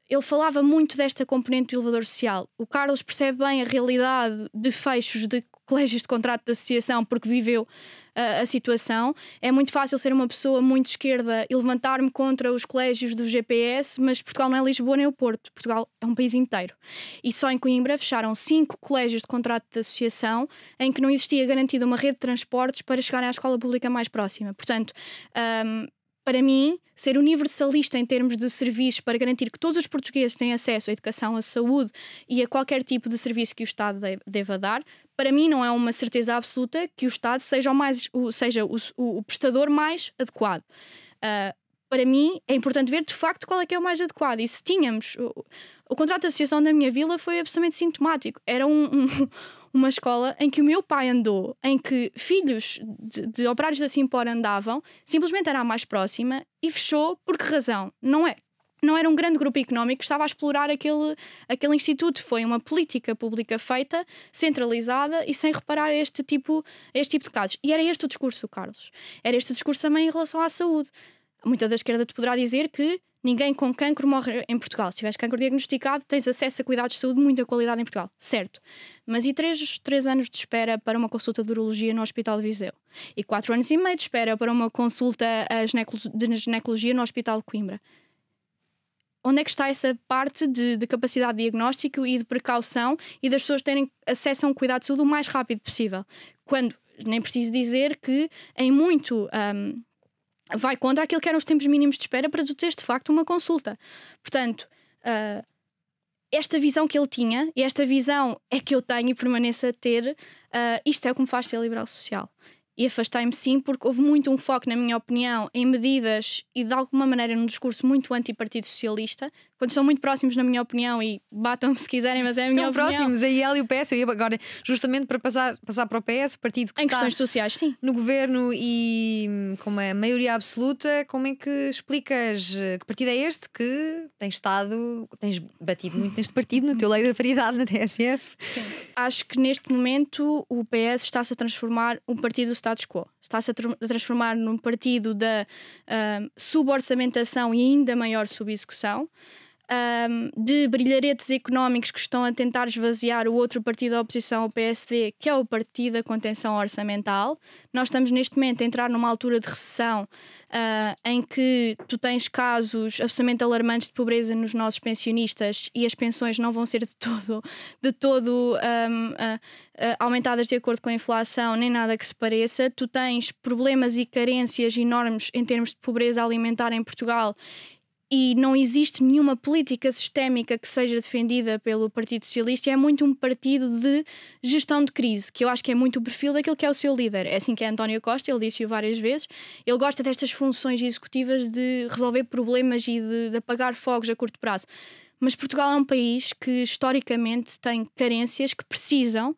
ele falava muito desta componente do elevador social. O Carlos percebe bem a realidade de fechos de colégios de contrato de associação porque viveu a situação. É muito fácil ser uma pessoa muito esquerda e levantar-me contra os colégios do GPS, mas Portugal não é Lisboa nem o Porto. Portugal é um país inteiro. E só em Coimbra fecharam 5 colégios de contrato de associação em que não existia garantida uma rede de transportes para chegarem à escola pública mais próxima. Portanto, para mim, ser universalista em termos de serviços para garantir que todos os portugueses têm acesso à educação, à saúde e a qualquer tipo de serviço que o Estado deva dar, para mim não é uma certeza absoluta que o Estado seja o prestador mais adequado. Para mim é importante ver de facto qual é que é o mais adequado. E se tínhamos... O contrato de associação da minha vila foi absolutamente sintomático. Era uma escola em que o meu pai andou, em que filhos de operários da Simpor andavam, simplesmente era a mais próxima e fechou. Por que razão? Não era um grande grupo económico que estava a explorar aquele instituto. Foi uma política pública feita, centralizada e sem reparar a este tipo de casos. E era este o discurso, Carlos. Era este o discurso também em relação à saúde. Muita da esquerda te poderá dizer que ninguém com cancro morre em Portugal. Se tiveres cancro diagnosticado, tens acesso a cuidados de saúde de muita qualidade em Portugal. Certo. Mas e 3 anos de espera para uma consulta de urologia no Hospital de Viseu? E 4 anos e meio de espera para uma consulta de ginecologia no Hospital de Coimbra? Onde é que está essa parte de capacidade de diagnóstico e de precaução e das pessoas terem acesso a um cuidado de saúde o mais rápido possível? Quando, nem preciso dizer que em muito... vai contra aquilo que eram os tempos mínimos de espera para tu teres de facto uma consulta. Portanto, esta visão que ele tinha, e esta visão é que eu tenho e permaneço a ter, isto é o que me faz ser liberal social. E afastei-me sim, porque houve muito um foco, na minha opinião, em medidas e de alguma maneira num discurso muito anti-Partido Socialista, quando são muito próximos, na minha opinião, e batam-me se quiserem, mas é a minha opinião. Próximos, a IEL e o PS. Eu ia agora justamente para passar para o PS, o partido que em está questões sociais, sim, no governo e com uma maioria absoluta. Como é que explicas que partido é este que tens batido muito neste partido, no teu lei da paridade na TSF? Sim. Acho que neste momento o PS está-se a transformar um partido do status quo. Está-se a transformar num partido da suborçamentação e ainda maior subexecução, de brilharetes económicos que estão a tentar esvaziar o outro partido da oposição, o PSD, que é o partido da contenção orçamental. Nós estamos neste momento a entrar numa altura de recessão em que tu tens casos absolutamente alarmantes de pobreza nos nossos pensionistas e as pensões não vão ser de todo aumentadas de acordo com a inflação, nem nada que se pareça. Tu tens problemas e carências enormes em termos de pobreza alimentar em Portugal e não existe nenhuma política sistémica que seja defendida pelo Partido Socialista. É muito um partido de gestão de crise, que eu acho que é muito o perfil daquilo que é o seu líder. É assim que é António Costa, ele disse-o várias vezes. Ele gosta destas funções executivas de resolver problemas e de apagar fogos a curto prazo. Mas Portugal é um país que historicamente tem carências que precisam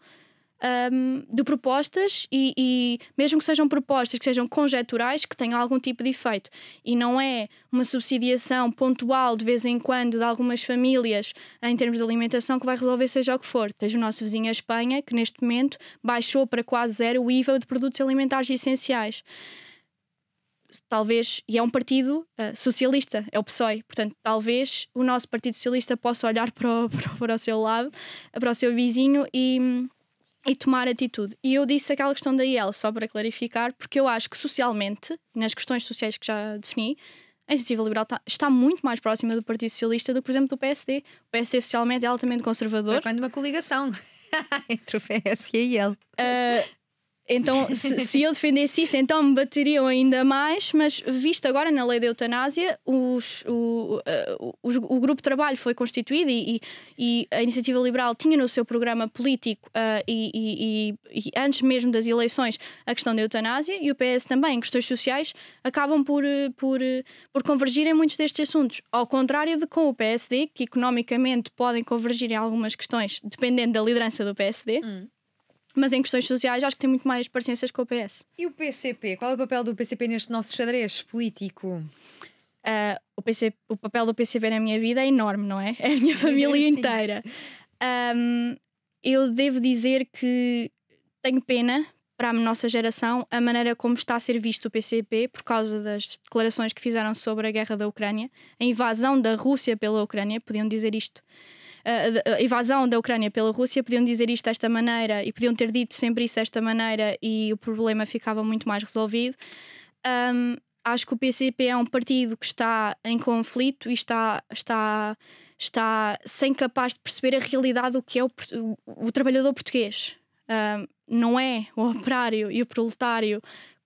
de propostas e mesmo que sejam propostas que sejam conjecturais, que tenham algum tipo de efeito, e não é uma subsidiação pontual de vez em quando de algumas famílias em termos de alimentação que vai resolver seja o que for. Tens o nosso vizinho a Espanha, que neste momento baixou para quase 0 o IVA de produtos alimentares essenciais. talvez, e é um partido socialista, é o PSOE, portanto, talvez o nosso Partido Socialista possa olhar para o seu lado, para o seu vizinho e tomar atitude. E eu disse aquela questão da IEL, só para clarificar, porque eu acho que socialmente, nas questões sociais que já defini, a Iniciativa Liberal está muito mais próxima do Partido Socialista do que, por exemplo, do PSD. O PSD socialmente é altamente conservador. Foi quando uma coligação entre o PS e a IEL. Então, se eu defendesse isso, então me bateriam ainda mais. Mas, visto agora na lei da eutanásia, o grupo de trabalho foi constituído e a Iniciativa Liberal tinha no seu programa político e antes mesmo das eleições a questão da eutanásia, e o PS também, em questões sociais, acabam por convergir em muitos destes assuntos. Ao contrário de com o PSD, que economicamente podem convergir em algumas questões, dependendo da liderança do PSD. Mas em questões sociais acho que tem muito mais parecenças com o PS. E o PCP? Qual é o papel do PCP neste nosso xadrez político? O papel do PCP na minha vida é enorme, não é? É a minha família inteira. Eu devo dizer que tenho pena para a nossa geração a maneira como está a ser visto o PCP por causa das declarações que fizeram sobre a guerra da Ucrânia, a invasão da Rússia pela Ucrânia, podiam dizer isto. A invasão da Ucrânia pela Rússia, podiam dizer isto desta maneira e podiam ter dito sempre isso desta maneira e o problema ficava muito mais resolvido. Acho que o PCP é um partido que está em conflito e está sem capaz de perceber a realidade do que é o trabalhador português. Não é o operário e o proletário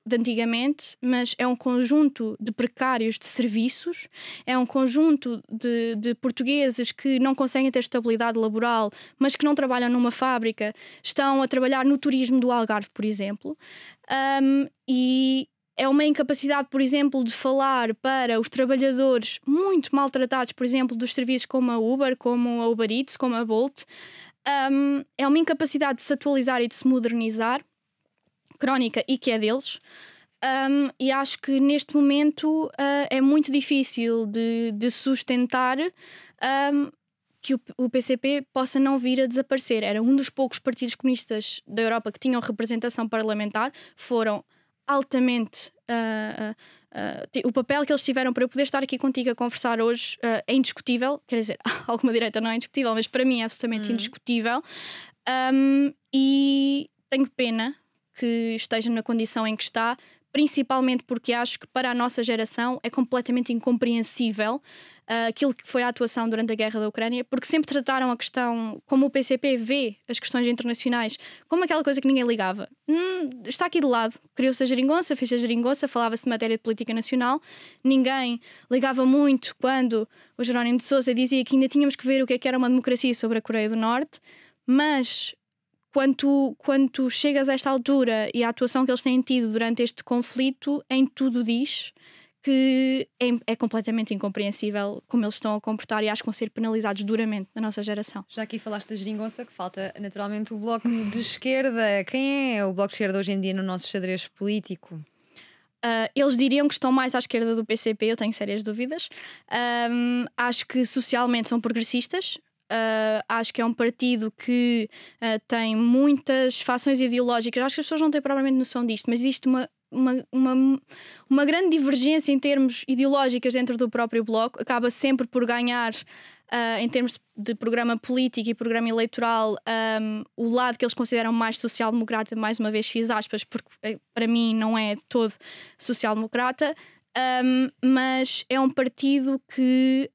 de antigamente, mas é um conjunto de precários de serviços, é um conjunto de portugueses que não conseguem ter estabilidade laboral, mas que não trabalham numa fábrica, estão a trabalhar no turismo do Algarve, por exemplo, e é uma incapacidade, por exemplo, de falar para os trabalhadores muito maltratados, por exemplo, dos serviços como a Uber, como a Uber Eats, como a Bolt. É uma incapacidade de se atualizar e de se modernizar, crónica, e que é deles. E acho que neste momento é muito difícil de sustentar que o PCP possa não vir a desaparecer. Era um dos poucos partidos comunistas da Europa que tinham representação parlamentar, foram altamente... o papel que eles tiveram para eu poder estar aqui contigo a conversar hoje é indiscutível. Quer dizer, alguma direita não é indiscutível, mas para mim é absolutamente indiscutível. E tenho pena que esteja na condição em que está, principalmente porque acho que para a nossa geração é completamente incompreensível aquilo que foi a atuação durante a guerra da Ucrânia, porque sempre trataram a questão, como o PCP vê as questões internacionais, como aquela coisa que ninguém ligava. Está aqui de lado, criou-se a geringonça, fez a geringonça, falava-se de matéria de política nacional, ninguém ligava muito quando o Jerónimo de Sousa dizia que ainda tínhamos que ver o que era uma democracia sobre a Coreia do Norte, mas... Quando tu chegas a esta altura e a atuação que eles têm tido durante este conflito, em tudo diz que é completamente incompreensível como eles estão a comportar e acho que vão ser penalizados duramente na nossa geração. Já aqui falaste da geringonça, que falta naturalmente o Bloco de Esquerda. Quem é o Bloco de Esquerda hoje em dia no nosso xadrez político? Eles diriam que estão mais à esquerda do PCP, eu tenho sérias dúvidas. Acho que socialmente são progressistas. Acho que é um partido que tem muitas fações ideológicas. Acho que as pessoas não têm propriamente noção disto, mas existe uma grande divergência em termos ideológicos dentro do próprio Bloco. Acaba sempre por ganhar em termos de programa político e programa eleitoral o lado que eles consideram mais social-democrata. Mais uma vez fiz aspas, porque para mim não é de todo social-democrata, mas é um partido que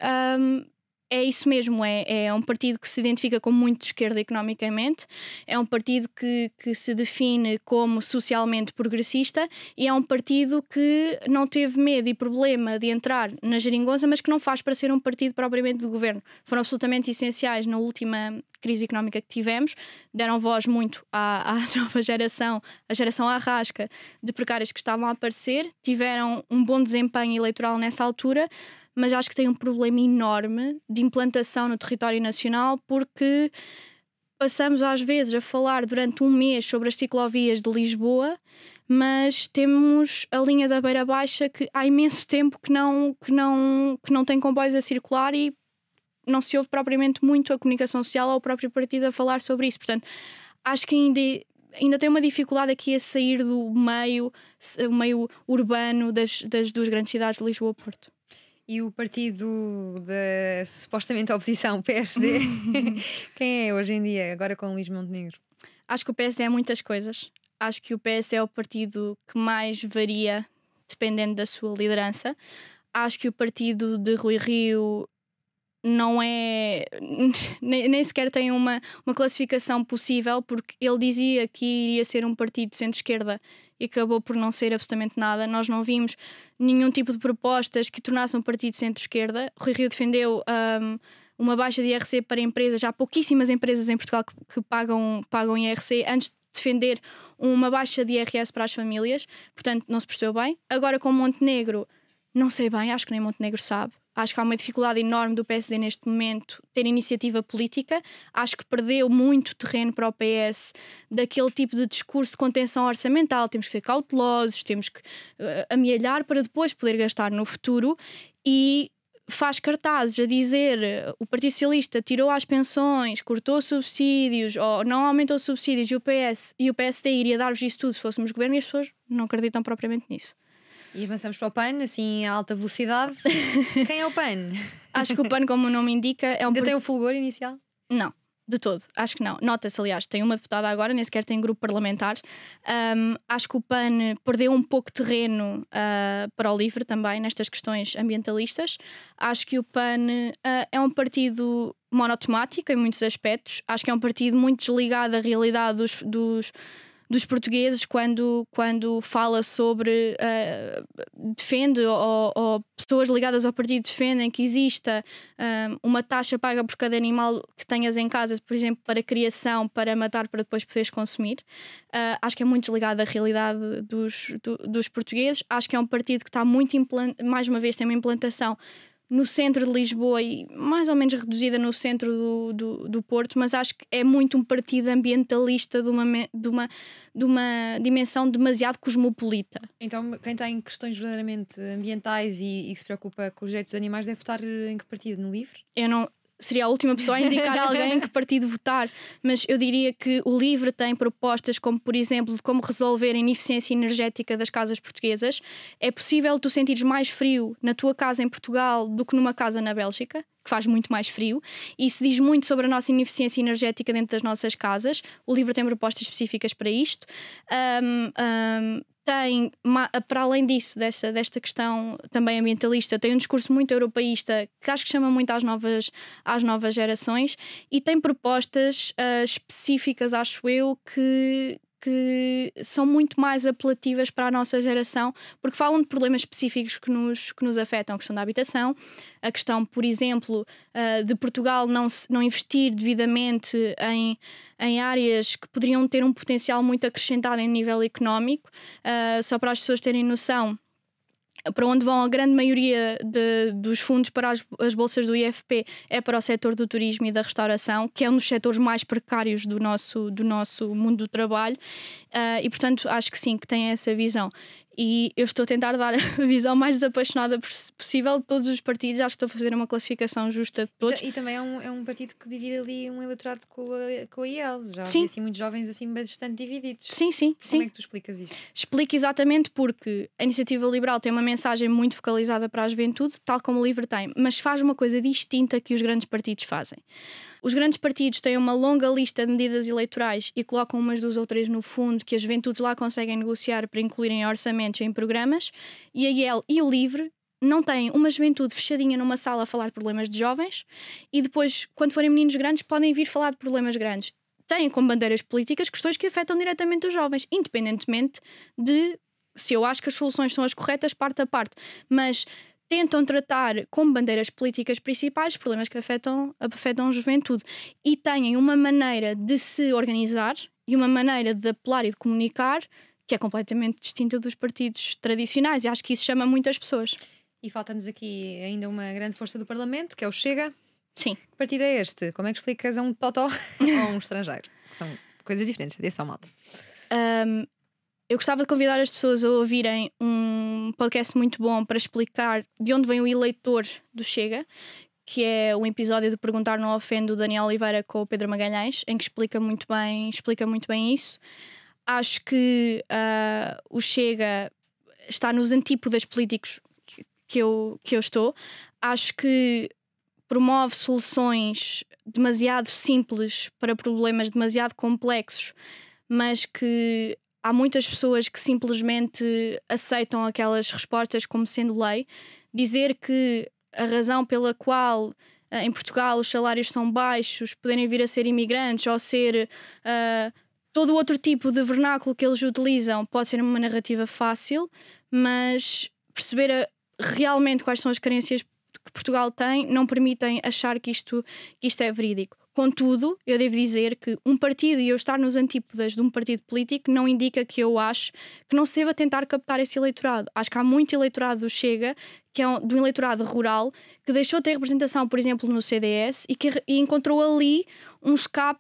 é isso mesmo, é um partido que se identifica como muito de esquerda economicamente, é um partido que se define como socialmente progressista e é um partido que não teve medo e problema de entrar na geringonça, mas que não faz para ser um partido propriamente de governo. Foram absolutamente essenciais na última crise económica que tivemos, deram voz muito à nova geração, a geração arrasca de precários que estavam a aparecer, tiveram um bom desempenho eleitoral nessa altura, mas acho que tem um problema enorme de implantação no território nacional, porque passamos às vezes a falar durante um mês sobre as ciclovias de Lisboa, mas temos a linha da Beira Baixa que há imenso tempo que não tem comboios a circular e não se ouve propriamente muito a comunicação social ou o próprio partido a falar sobre isso. Portanto, acho que ainda ainda tem uma dificuldade aqui a sair do meio urbano das duas grandes cidades de Lisboa e Porto. E o partido da supostamente oposição, o PSD, quem é hoje em dia, agora com Luís Montenegro? Acho que o PSD é muitas coisas. Acho que o PSD é o partido que mais varia dependendo da sua liderança. Acho que o partido de Rui Rio não é... nem sequer tem uma classificação possível, porque ele dizia que iria ser um partido de centro-esquerda e acabou por não ser absolutamente nada. Nós não vimos nenhum tipo de propostas que tornassem um partido de centro-esquerda. Rui Rio defendeu uma baixa de IRC para empresas. Há pouquíssimas empresas em Portugal que pagam IRC, antes de defender uma baixa de IRS para as famílias. Portanto, não se percebeu bem. Agora, com Montenegro, não sei bem, acho que nem Montenegro sabe. Acho que há uma dificuldade enorme do PSD neste momento ter iniciativa política. Acho que perdeu muito terreno para o PS daquele tipo de discurso de contenção orçamental. Temos que ser cautelosos, temos que amealhar para depois poder gastar no futuro. E faz cartazes a dizer o Partido Socialista tirou as pensões, cortou subsídios ou não aumentou subsídios e o PSD iria dar-vos isso tudo se fôssemos governo, e as pessoas não acreditam propriamente nisso. E avançamos para o PAN, assim, a alta velocidade. Quem é o PAN? Acho que o PAN, como o nome indica, é um... Ainda tem o fulgor inicial? Não, de todo. Acho que não. Nota-se, aliás, tem uma deputada agora, nem sequer tem grupo parlamentar. Acho que o PAN perdeu um pouco de terreno para o LIVRE também, nestas questões ambientalistas. Acho que o PAN é um partido monotemático em muitos aspectos. Acho que é um partido muito desligado da realidade dos portugueses quando fala sobre defende ou pessoas ligadas ao partido defendem que exista uma taxa paga por cada animal que tenhas em casa, por exemplo, para criação, para matar, para depois poderes consumir. Acho que é muito desligado da realidade dos portugueses. Acho que é um partido que está muito mais uma vez tem uma implantação no centro de Lisboa e mais ou menos reduzida no centro do Porto, mas acho que é muito um partido ambientalista de uma dimensão demasiado cosmopolita. Então, quem tem questões verdadeiramente ambientais e que se preocupa com os direitos dos animais deve votar em que partido? No LIVRE? Eu não... Seria a última pessoa a indicar alguém em que partido votar, mas eu diria que o LIVRE tem propostas como, por exemplo, de como resolver a ineficiência energética das casas portuguesas. É possível tu sentires mais frio na tua casa em Portugal do que numa casa na Bélgica, que faz muito mais frio, e isso diz muito sobre a nossa ineficiência energética dentro das nossas casas. O LIVRE tem propostas específicas para isto. Tem, para além disso, desta questão também ambientalista, tem um discurso muito europeísta que acho que chama muito às novas gerações, e tem propostas específicas, acho eu, que são muito mais apelativas para a nossa geração, porque falam de problemas específicos que nos afetam. A questão da habitação, a questão, por exemplo, de Portugal não investir devidamente em áreas que poderiam ter um potencial muito acrescentado em nível económico. Só para as pessoas terem noção, para onde vão a grande maioria dos fundos para as bolsas do IFP é para o setor do turismo e da restauração, que é um dos setores mais precários do nosso mundo do trabalho, e portanto acho que sim, que tem essa visão. E eu estou a tentar dar a visão mais desapaixonada possível de todos os partidos. Acho que estou a fazer uma classificação justa de todos. E também é um partido que divide ali um eleitorado com a IEL. Já sim. havia assim muitos jovens assim bastante divididos. Sim. Como é que tu explicas isto? Explico exatamente porque a Iniciativa Liberal tem uma mensagem muito focalizada para a juventude, tal como o LIVRE tem, mas faz uma coisa distinta que os grandes partidos fazem. Os grandes partidos têm uma longa lista de medidas eleitorais e colocam umas duas ou três no fundo que as juventudes lá conseguem negociar para incluir em orçamentos e em programas, e a IEL e o LIVRE não têm uma juventude fechadinha numa sala a falar de problemas de jovens e depois, quando forem meninos grandes, podem vir falar de problemas grandes. Têm como bandeiras políticas questões que afetam diretamente os jovens, independentemente de se eu acho que as soluções são as corretas parte a parte, mas tentam tratar como bandeiras políticas principais problemas que afetam a juventude, e têm uma maneira de se organizar e uma maneira de apelar e de comunicar que é completamente distinta dos partidos tradicionais, e acho que isso chama muitas pessoas. E falta-nos aqui ainda uma grande força do Parlamento, que é o Chega. Sim. Que partido é este? Como é que explicas a um totó ou a um estrangeiro? São coisas diferentes, atenção, malta. Eu gostava de convidar as pessoas a ouvirem um podcast muito bom para explicar de onde vem o eleitor do Chega, que é o episódio de Perguntar Não Ofende, do Daniel Oliveira com o Pedro Magalhães, em que explica muito bem isso. Acho que o Chega está nos antípodas políticos que eu estou. Acho que promove soluções demasiado simples para problemas demasiado complexos, mas que há muitas pessoas que simplesmente aceitam aquelas respostas como sendo lei. Dizer que a razão pela qual em Portugal os salários são baixos, poderem vir a ser imigrantes ou ser todo outro tipo de vernáculo que eles utilizam, pode ser uma narrativa fácil, mas perceber realmente quais são as carências que Portugal tem não permitem achar que isto é verídico. Contudo, eu devo dizer que um partido e eu estar nos antípodas de um partido político não indica que eu acho que não se deva tentar captar esse eleitorado. Acho que há muito eleitorado do Chega, que é do eleitorado rural, que deixou de ter representação, por exemplo, no CDS e encontrou ali um escape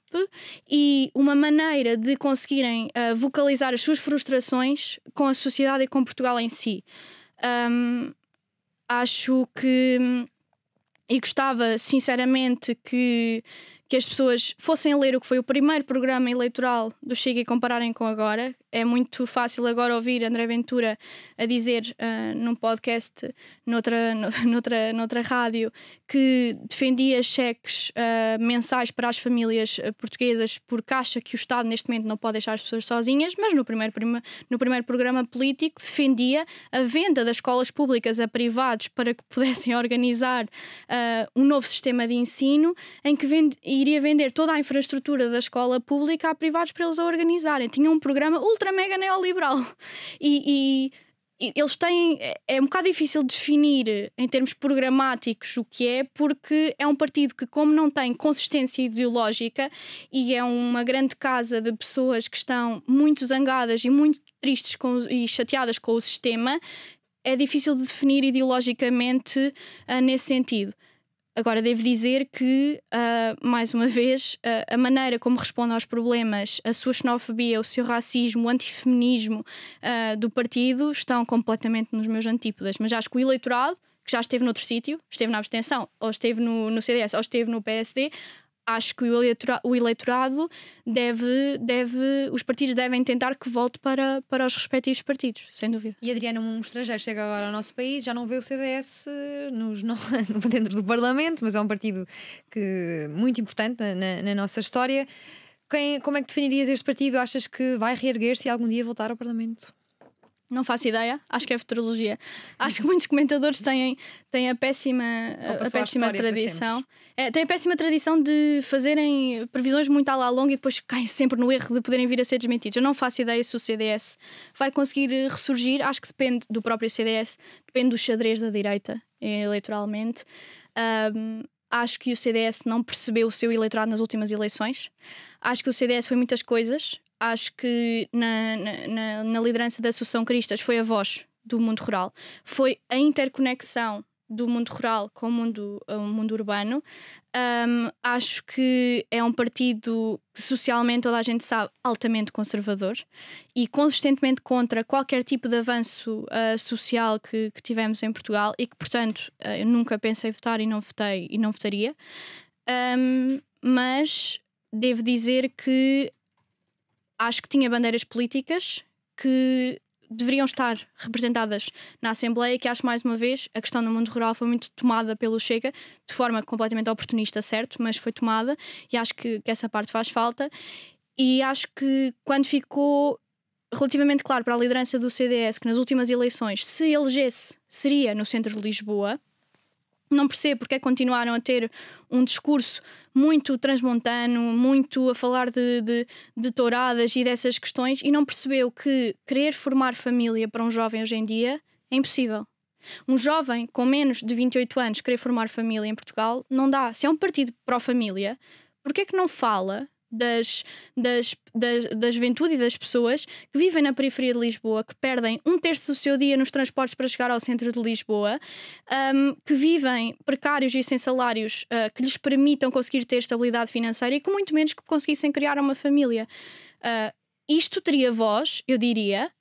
e uma maneira de conseguirem vocalizar as suas frustrações com a sociedade e com Portugal em si. Acho que e gostava sinceramente que as pessoas fossem ler o que foi o primeiro programa eleitoral do Chega e compararem com agora. É muito fácil agora ouvir André Ventura a dizer num podcast, noutra rádio, que defendia cheques mensais para as famílias portuguesas porque acha que o Estado neste momento não pode deixar as pessoas sozinhas, mas no primeiro programa político defendia a venda das escolas públicas a privados para que pudessem organizar um novo sistema de ensino em que iria vender toda a infraestrutura da escola pública a privados para eles a organizarem. Tinha um programa ultra mega neoliberal e eles têm... É um bocado difícil definir em termos programáticos o que é, porque é um partido que, como não tem consistência ideológica e é uma grande casa de pessoas que estão muito zangadas e muito tristes e chateadas com o sistema, é difícil de definir ideologicamente nesse sentido. Agora, devo dizer que, mais uma vez, a maneira como responde aos problemas, a sua xenofobia, o seu racismo, o antifeminismo do partido estão completamente nos meus antípodas. Mas acho que o eleitorado, que já esteve noutro sítio, esteve na abstenção, ou esteve no CDS, ou esteve no PSD, acho que o eleitorado os partidos devem tentar que volte para os respectivos partidos, sem dúvida. E Adriana, um estrangeiro chega agora ao nosso país, já não vê o CDS dentro do Parlamento, mas é um partido muito importante na nossa história. Como é que definirias este partido? Achas que vai reerguer-se e algum dia voltar ao Parlamento? Não faço ideia, acho que é futurologia. Acho que muitos comentadores têm a péssima tradição. Têm a péssima tradição de fazerem previsões muito à la longa e depois caem sempre no erro de poderem vir a ser desmentidos. Eu não faço ideia se o CDS vai conseguir ressurgir. Acho que depende do próprio CDS, depende do xadrez da direita eleitoralmente. Acho que o CDS não percebeu o seu eleitorado nas últimas eleições. Acho que o CDS foi muitas coisas. Acho que na liderança da Associação Cristas foi a voz do mundo rural. Foi a interconexão do mundo rural com o mundo urbano. Acho que é um partido que socialmente toda a gente sabe altamente conservador e consistentemente contra qualquer tipo de avanço social que tivemos em Portugal e que, portanto, eu nunca pensei votar e não votei e não votaria. Mas devo dizer que acho que tinha bandeiras políticas que deveriam estar representadas na Assembleia, que acho, mais uma vez, a questão do mundo rural foi muito tomada pelo Chega, de forma completamente oportunista, certo, mas foi tomada, e acho que essa parte faz falta. E acho que quando ficou relativamente claro para a liderança do CDS que nas últimas eleições, se elegesse, seria no centro de Lisboa, não percebo porque é que continuaram a ter um discurso muito transmontano, muito a falar de touradas e dessas questões, e não percebeu que querer formar família para um jovem hoje em dia é impossível. Um jovem com menos de 28 anos querer formar família em Portugal não dá. Se é um partido pró-família, porquê é que não fala da juventude e das pessoas que vivem na periferia de Lisboa, que perdem 1/3 do seu dia nos transportes para chegar ao centro de Lisboa, que vivem precários e sem salários que lhes permitam conseguir ter estabilidade financeira e que muito menos que conseguissem criar uma família. Isto teria voz, eu diria,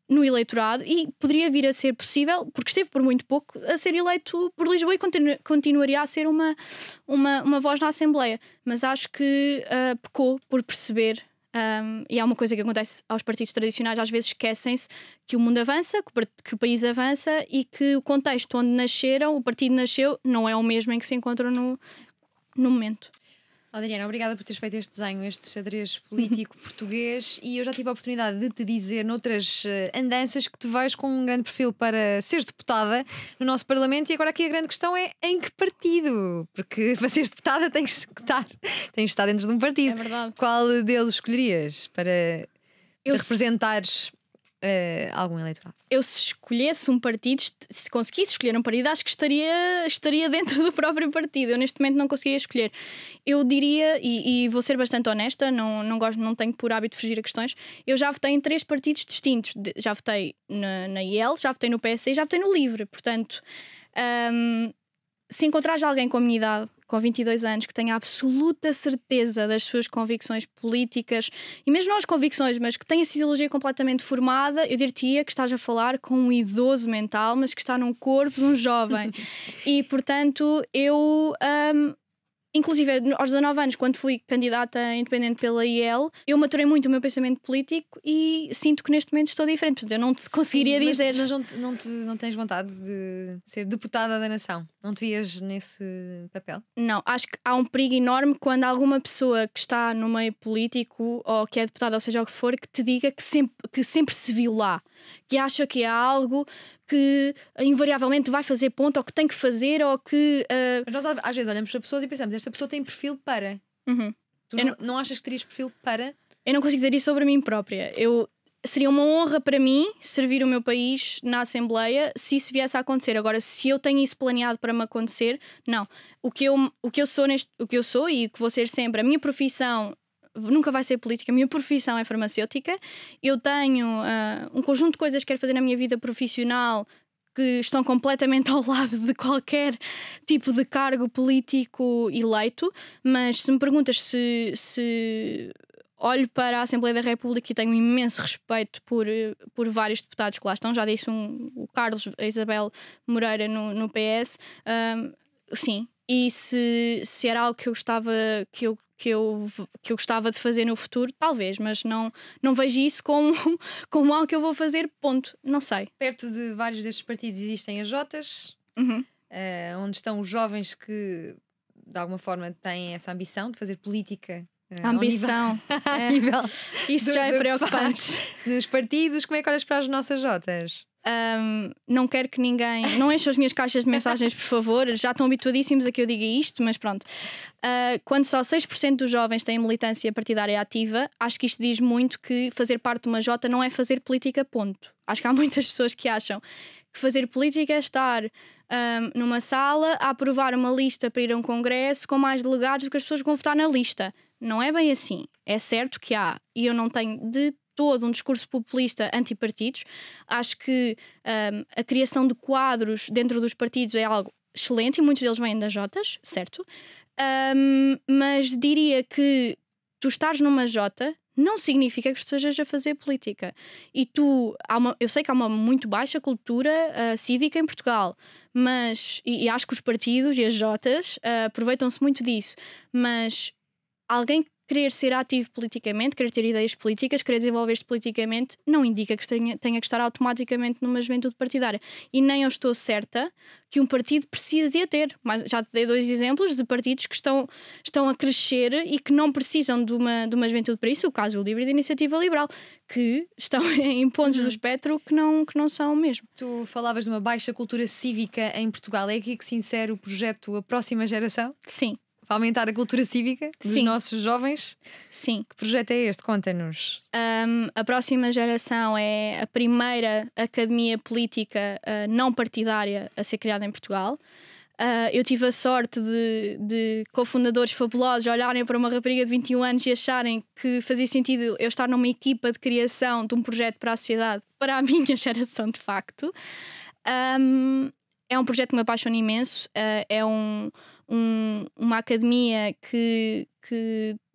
no eleitorado, e poderia vir a ser possível, porque esteve por muito pouco, a ser eleito por Lisboa e continuaria a ser uma voz na Assembleia. Mas acho que pecou por perceber E há uma coisa que acontece aos partidos tradicionais, às vezes esquecem-se que o mundo avança, que o país avança e que o contexto onde nasceram, o partido nasceu, não é o mesmo em que se encontram no momento. Adriana, obrigada por teres feito este desenho, este xadrez político português, e eu já tive a oportunidade de te dizer noutras andanças que te vejo com um grande perfil para seres deputada no nosso Parlamento, e agora aqui a grande questão é em que partido? Porque para seres deputada tens de estar dentro de um partido. É verdade. Qual deles escolherias para representares algum eleitorado? Eu, se escolhesse um partido, se conseguisse escolher um partido, acho que estaria dentro do próprio partido. Eu neste momento não conseguiria escolher. Eu diria, e vou ser bastante honesta, não tenho por hábito fugir a questões, eu já votei em 3 partidos distintos. Já votei na IEL, já votei no PS e já votei no LIVRE. Portanto, se encontrares alguém com a minha idade, com 22 anos, que tenha absoluta certeza das suas convicções políticas, e mesmo não as convicções, mas que tenha a sua ideologia completamente formada, eu diria que estás a falar com um idoso mental, mas que está num corpo de um jovem. E, portanto, eu... inclusive, aos 19 anos, quando fui candidata independente pela IEL, eu maturei muito o meu pensamento político e sinto que neste momento estou diferente. Portanto, eu não te conseguiria dizer. Mas não tens vontade de ser deputada da nação? Não te vias nesse papel? Não, acho que há um perigo enorme quando alguma pessoa que está no meio político ou que é deputada, ou seja o que for, que te diga que sempre se viu lá, que acha que é algo que invariavelmente vai fazer ponto, ou que tem que fazer, ou que... Mas nós às vezes olhamos para pessoas e pensamos, esta pessoa tem perfil para. Tu não achas que terias perfil para? Eu não consigo dizer isso sobre mim própria. Seria uma honra para mim servir o meu país na Assembleia se isso viesse a acontecer. Agora, se eu tenho isso planeado para me acontecer, não. O que eu sou e o que vou ser sempre, a minha profissão nunca vai ser política, a minha profissão é farmacêutica. Eu tenho um conjunto de coisas que quero fazer na minha vida profissional que estão completamente ao lado de qualquer tipo de cargo político eleito, mas se me perguntas se olho para a Assembleia da República e tenho um imenso respeito por vários deputados que lá estão, já disse o Carlos, a Isabel Moreira no PS, sim. E se era algo que eu gostava que eu gostava de fazer no futuro, talvez, mas não vejo isso como algo que eu vou fazer, ponto. Não sei. Perto de vários destes partidos existem as Jotas, onde estão os jovens que de alguma forma têm essa ambição de fazer política. Ambição. Isso já é preocupante. Nos partidos, como é que olhas para as nossas Jotas? Não quero que ninguém... Não encha as minhas caixas de mensagens, por favor. Já estão habituadíssimos a que eu diga isto, mas pronto. Quando só 6% dos jovens têm militância partidária ativa, acho que isto diz muito que fazer parte de uma Jota não é fazer política, ponto. Acho que há muitas pessoas que acham que fazer política é estar numa sala a aprovar uma lista para ir a um congresso com mais delegados do que as pessoas vão votar na lista. Não é bem assim. É certo que há, e eu não tenho de todo um discurso populista anti-partidos. Acho que a criação de quadros dentro dos partidos é algo excelente e muitos deles vêm das Jotas, certo? Mas diria que tu estares numa Jota não significa que estejas a fazer política. E eu sei que há uma muito baixa cultura cívica em Portugal, mas, e acho que os partidos e as Jotas aproveitam-se muito disso, mas alguém querer ser ativo politicamente, querer ter ideias políticas, querer desenvolver-se politicamente, não indica que tenha que estar automaticamente numa juventude partidária. E nem eu estou certa que um partido precise de a ter. Mas já te dei 2 exemplos de partidos que estão a crescer e que não precisam de uma juventude para isso. O caso do Livre e da Iniciativa Liberal, que estão em pontos do espectro que não são mesmo. Tu falavas de uma baixa cultura cívica em Portugal. É aqui que se insere o projeto A Próxima Geração? Sim. Para aumentar a cultura cívica dos nossos jovens? Sim. Que projeto é este? Conta-nos. A Próxima Geração é a primeira academia política não partidária a ser criada em Portugal. Eu tive a sorte de cofundadores fabulosos olharem para uma rapariga de 21 anos e acharem que fazia sentido eu estar numa equipa de criação de um projeto para a sociedade, para a minha geração de facto. É um projeto que me apaixona imenso. É uma academia que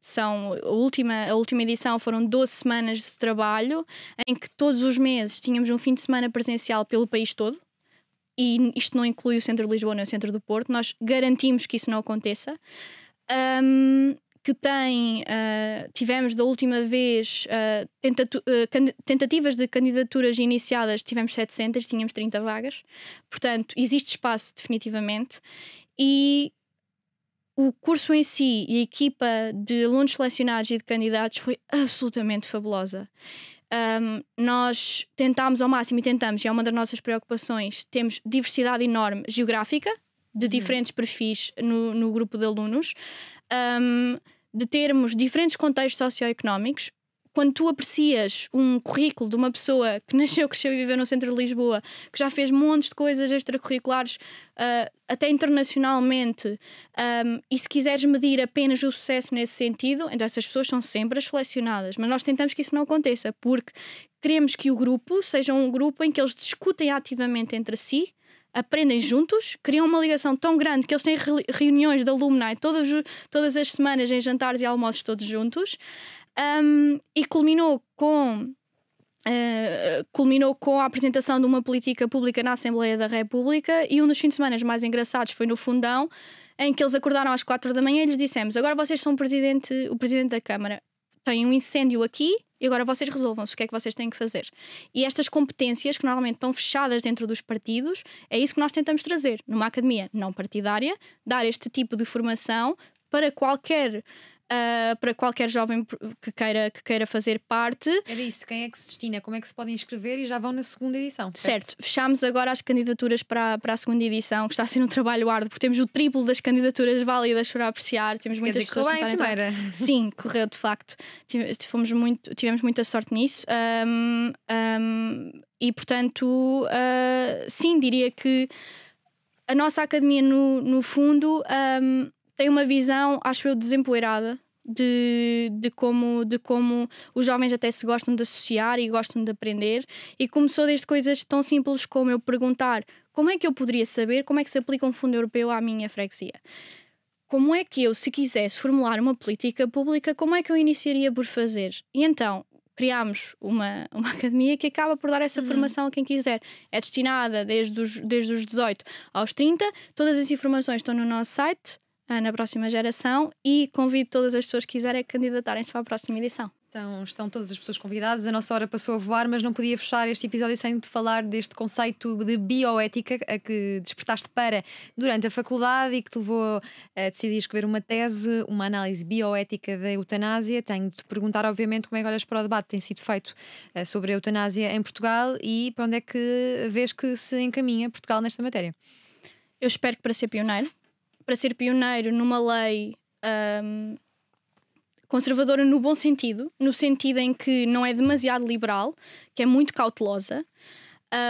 são a última edição foram 12 semanas de trabalho em que todos os meses tínhamos um fim de semana presencial pelo país todo, e isto não inclui o centro de Lisboa nem o centro do Porto. Nós garantimos que isso não aconteça, que tem, tivemos da última vez tentativas de candidaturas iniciadas, tivemos 700, tínhamos 30 vagas, portanto existe espaço definitivamente, e o curso em si e a equipa de alunos selecionados e de candidatos foi absolutamente fabulosa. Nós tentámos ao máximo, e tentamos, e é uma das nossas preocupações, temos diversidade enorme geográfica, de diferentes perfis no grupo de alunos, de termos diferentes contextos socioeconómicos. Quando tu aprecias um currículo de uma pessoa que nasceu, cresceu e viveu no centro de Lisboa, que já fez montes de coisas extracurriculares, até internacionalmente, e se quiseres medir apenas o sucesso nesse sentido, então essas pessoas são sempre as selecionadas. Mas nós tentamos que isso não aconteça, porque queremos que o grupo seja um grupo em que eles discutem ativamente entre si, aprendem juntos, criam uma ligação tão grande que eles têm reuniões de alumni todas as semanas em jantares e almoços todos juntos. E culminou com a apresentação de uma política pública na Assembleia da República, e um dos fins de semana mais engraçados foi no Fundão, em que eles acordaram às 4 da manhã e lhes dissemos: agora vocês são o Presidente da Câmara, tem um incêndio aqui e agora vocês resolvam-se o que é que vocês têm que fazer. E estas competências que normalmente estão fechadas dentro dos partidos, é isso que nós tentamos trazer numa academia não partidária, dar este tipo de formação para qualquer jovem que queira fazer parte. Era isso, quem é que se destina, como é que se podem inscrever, e já vão na segunda edição, certo? Fechámos agora as candidaturas para a segunda edição, que está a ser um trabalho árduo, porque temos o triplo das candidaturas válidas para apreciar, temos muitas pessoas que correu bem a primeira. Sim, correu de facto, tivemos muita sorte nisso, e portanto sim, diria que a nossa academia no fundo tem uma visão, acho eu, desempoeirada de como os jovens até se gostam de associar e gostam de aprender, e começou desde coisas tão simples como eu perguntar como é que eu poderia saber como é que se aplica um fundo europeu à minha freguesia. Como é que eu, se quisesse formular uma política pública, como é que eu iniciaria por fazer? E então criámos uma academia que acaba por dar essa formação a quem quiser. É destinada desde os 18 aos 30, todas as informações estão no nosso site, na próxima geração, e convido todas as pessoas que quiserem a candidatarem-se para a próxima edição. Então estão todas as pessoas convidadas. A nossa hora passou a voar, mas não podia fechar este episódio sem te falar deste conceito de bioética a que despertaste para durante a faculdade e que te levou a decidir escrever uma tese, uma análise bioética da eutanásia. Tenho de te perguntar, obviamente, como é que olhas para o debate que tem sido feito sobre a eutanásia em Portugal, e para onde é que vês que se encaminha Portugal nesta matéria? Eu espero que para ser pioneiro numa lei conservadora no bom sentido, no sentido em que não é demasiado liberal, que é muito cautelosa.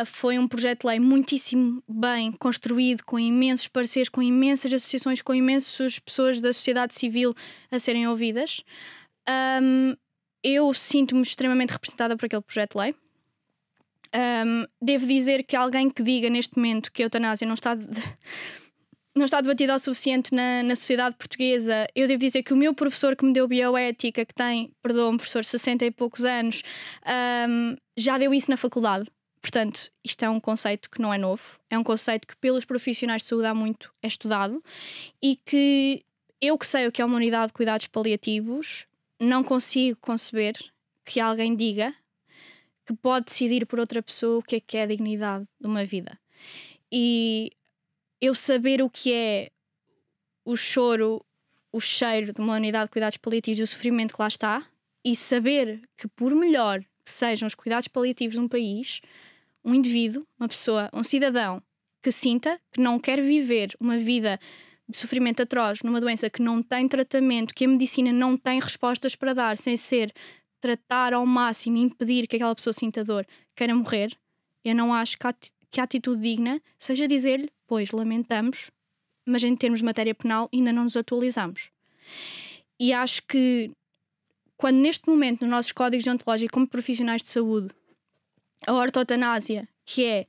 Foi um projeto de lei muitíssimo bem construído, com imensos parceiros, com imensas associações, com imensas pessoas da sociedade civil a serem ouvidas. Eu sinto-me extremamente representada por aquele projeto de lei. Devo dizer que alguém que diga neste momento que a eutanásia não está debatida o suficiente na sociedade portuguesa, eu devo dizer que o meu professor que me deu bioética, que tem, perdoa-me, professor, 60 e poucos anos, já deu isso na faculdade. Portanto, isto é um conceito que não é novo, é um conceito que pelos profissionais de saúde há muito é estudado, e que eu, que sei o que é uma unidade de cuidados paliativos, não consigo conceber que alguém diga que pode decidir por outra pessoa o que é a dignidade de uma vida. E eu saber o que é o choro, o cheiro de uma unidade de cuidados paliativos e o sofrimento que lá está, e saber que, por melhor que sejam os cuidados paliativos de um país, um indivíduo, uma pessoa, um cidadão que sinta que não quer viver uma vida de sofrimento atroz numa doença que não tem tratamento, que a medicina não tem respostas para dar, sem ser tratar ao máximo e impedir que aquela pessoa sinta dor, queira morrer, eu não acho que a atitude digna seja dizer-lhe: pois, lamentamos, mas em termos de matéria penal ainda não nos atualizamos. E acho que quando neste momento nos nossos códigos deontológicos como profissionais de saúde, a ortotanásia, que é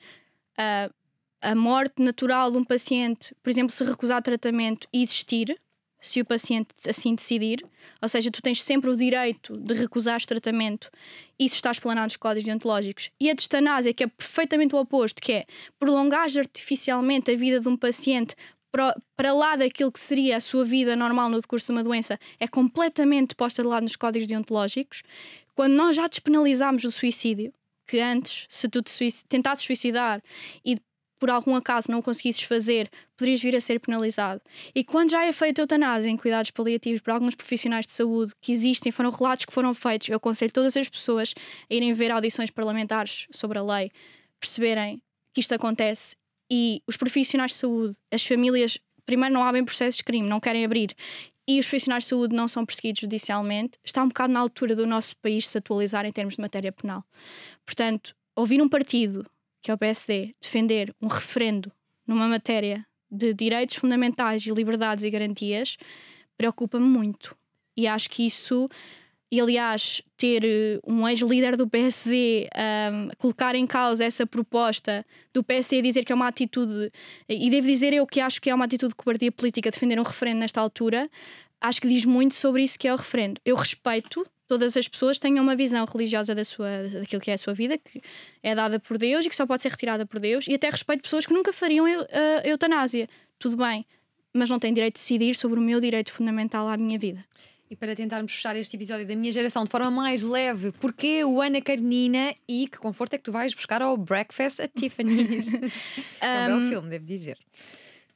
a morte natural de um paciente, por exemplo, se recusar tratamento e existir, se o paciente assim decidir, ou seja, tu tens sempre o direito de recusar tratamento, isso está explanado nos códigos deontológicos. E a distanásia, que é perfeitamente o oposto, que é prolongar artificialmente a vida de um paciente para lá daquilo que seria a sua vida normal no decurso de uma doença, é completamente posta de lado nos códigos deontológicos. Quando nós já despenalizámos o suicídio, que antes, se tu tentasses suicidar e por algum acaso não o conseguisses fazer, poderias vir a ser penalizado. E quando já é feita eutanásia em cuidados paliativos por alguns profissionais de saúde que existem, foram relatos que foram feitos, eu aconselho todas as pessoas a irem ver audições parlamentares sobre a lei, perceberem que isto acontece. E os profissionais de saúde, as famílias, primeiro não abrem processos de crime, não querem abrir, e os profissionais de saúde não são perseguidos judicialmente, está um bocado na altura do nosso país se atualizar em termos de matéria penal. Portanto, ouvir um partido, que é o PSD, defender um referendo numa matéria de direitos fundamentais e liberdades e garantias, preocupa-me muito. E acho que isso... E, aliás, ter um ex-líder do PSD colocar em causa essa proposta do PSD a dizer que é uma atitude, e devo dizer eu que acho que é uma atitude de cobardia política defender um referendo nesta altura, acho que diz muito sobre isso que é o referendo. Eu respeito todas as pessoas tenham uma visão religiosa daquilo que é a sua vida, que é dada por Deus e que só pode ser retirada por Deus, e até respeito pessoas que nunca fariam eutanásia. Tudo bem, mas não têm direito de decidir sobre o meu direito fundamental à minha vida. E para tentarmos fechar este episódio da minha geração de forma mais leve, porquê o Ana Karenina e que conforto é que tu vais buscar ao Breakfast at Tiffany's? É um belo filme, devo dizer.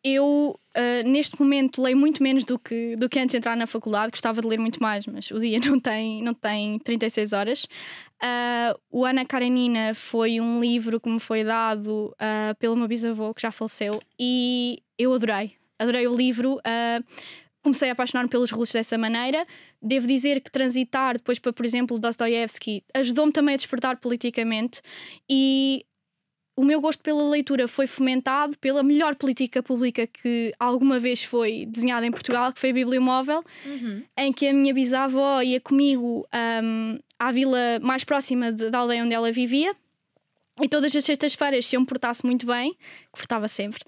Eu, neste momento, leio muito menos do que antes de entrar na faculdade. Gostava de ler muito mais, mas o dia não tem 36 horas. O Ana Karenina foi um livro que me foi dado pelo meu bisavô, que já faleceu, e eu adorei o livro. Comecei a apaixonar-me pelos russos dessa maneira. Devo dizer que transitar depois para, por exemplo, Dostoiévski ajudou-me também a despertar politicamente, e o meu gosto pela leitura foi fomentado pela melhor política pública que alguma vez foi desenhada em Portugal, que foi a Bibliomóvel, em que a minha bisavó ia comigo à vila mais próxima da aldeia onde ela vivia. E todas as sextas-feiras, se eu me portasse muito bem, que portava sempre,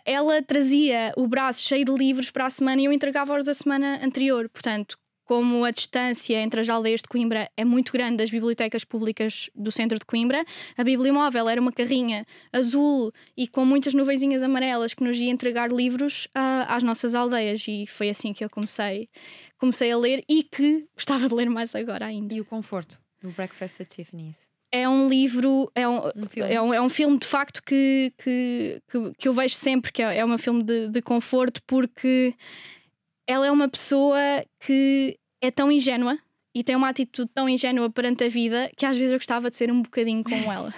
ela trazia o braço cheio de livros para a semana e eu entregava-os da semana anterior. Portanto, como a distância entre as aldeias de Coimbra é muito grande das bibliotecas públicas do centro de Coimbra, a Bibliomóvel era uma carrinha azul e com muitas nuvenzinhas amarelas que nos ia entregar livros às nossas aldeias, e foi assim que eu comecei a ler, e que gostava de ler mais agora ainda. E o conforto do Breakfast at Tiffany's? É um livro, é um filme de facto que eu vejo sempre, que é um filme de conforto, porque ela é uma pessoa que é tão ingênua e tem uma atitude tão ingênua perante a vida que às vezes eu gostava de ser um bocadinho como ela.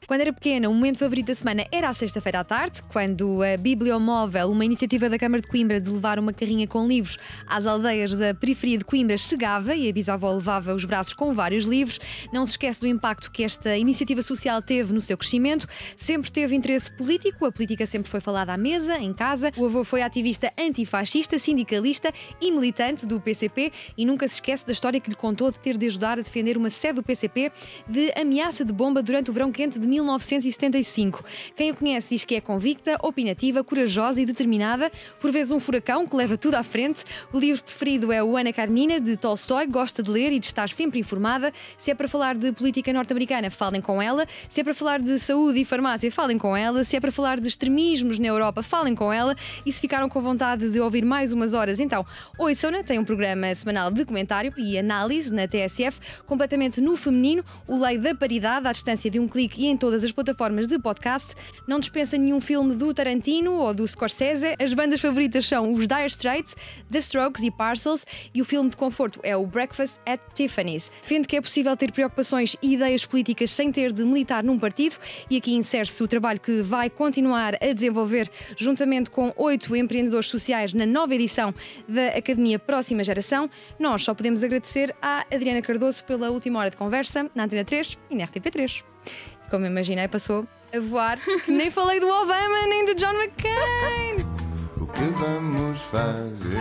Quando era pequena, o momento favorito da semana era a sexta-feira à tarde, quando a Bibliomóvel, uma iniciativa da Câmara de Coimbra de levar uma carrinha com livros às aldeias da periferia de Coimbra, chegava e a bisavó levava os braços com vários livros. Não se esquece do impacto que esta iniciativa social teve no seu crescimento. Sempre teve interesse político, a política sempre foi falada à mesa, em casa. O avô foi ativista antifascista, sindicalista e militante do PCP, e nunca se esquece da história que lhe contou de ter de ajudar a defender uma sede do PCP de ameaça de bomba durante o verão quente de 1975. Quem a conhece diz que é convicta, opinativa, corajosa e determinada, por vezes um furacão que leva tudo à frente. O livro preferido é o Ana Karenina, de Tolstói. Gosta de ler e de estar sempre informada. Se é para falar de política norte-americana, falem com ela. Se é para falar de saúde e farmácia, falem com ela. Se é para falar de extremismos na Europa, falem com ela. E se ficaram com vontade de ouvir mais umas horas, então ouçam-na. Tem um programa semanal de comentário e análise na TSF, completamente no feminino, o Lei da Paridade, à distância de um clique e em todas as plataformas de podcast. Não dispensa nenhum filme do Tarantino ou do Scorsese. As bandas favoritas são os Dire Straits, The Strokes e Parcels, e o filme de conforto é o Breakfast at Tiffany's. Defende que é possível ter preocupações e ideias políticas sem ter de militar num partido, e aqui insere-se o trabalho que vai continuar a desenvolver juntamente com 8 empreendedores sociais na nova edição da Academia Próxima Geração. Nós só podemos agradecer à Adriana Cardoso pela última hora de conversa na Antena 3 e na RTP3. Como imaginei, passou a voar, que nem falei do Obama nem do John McCain. O que vamos fazer?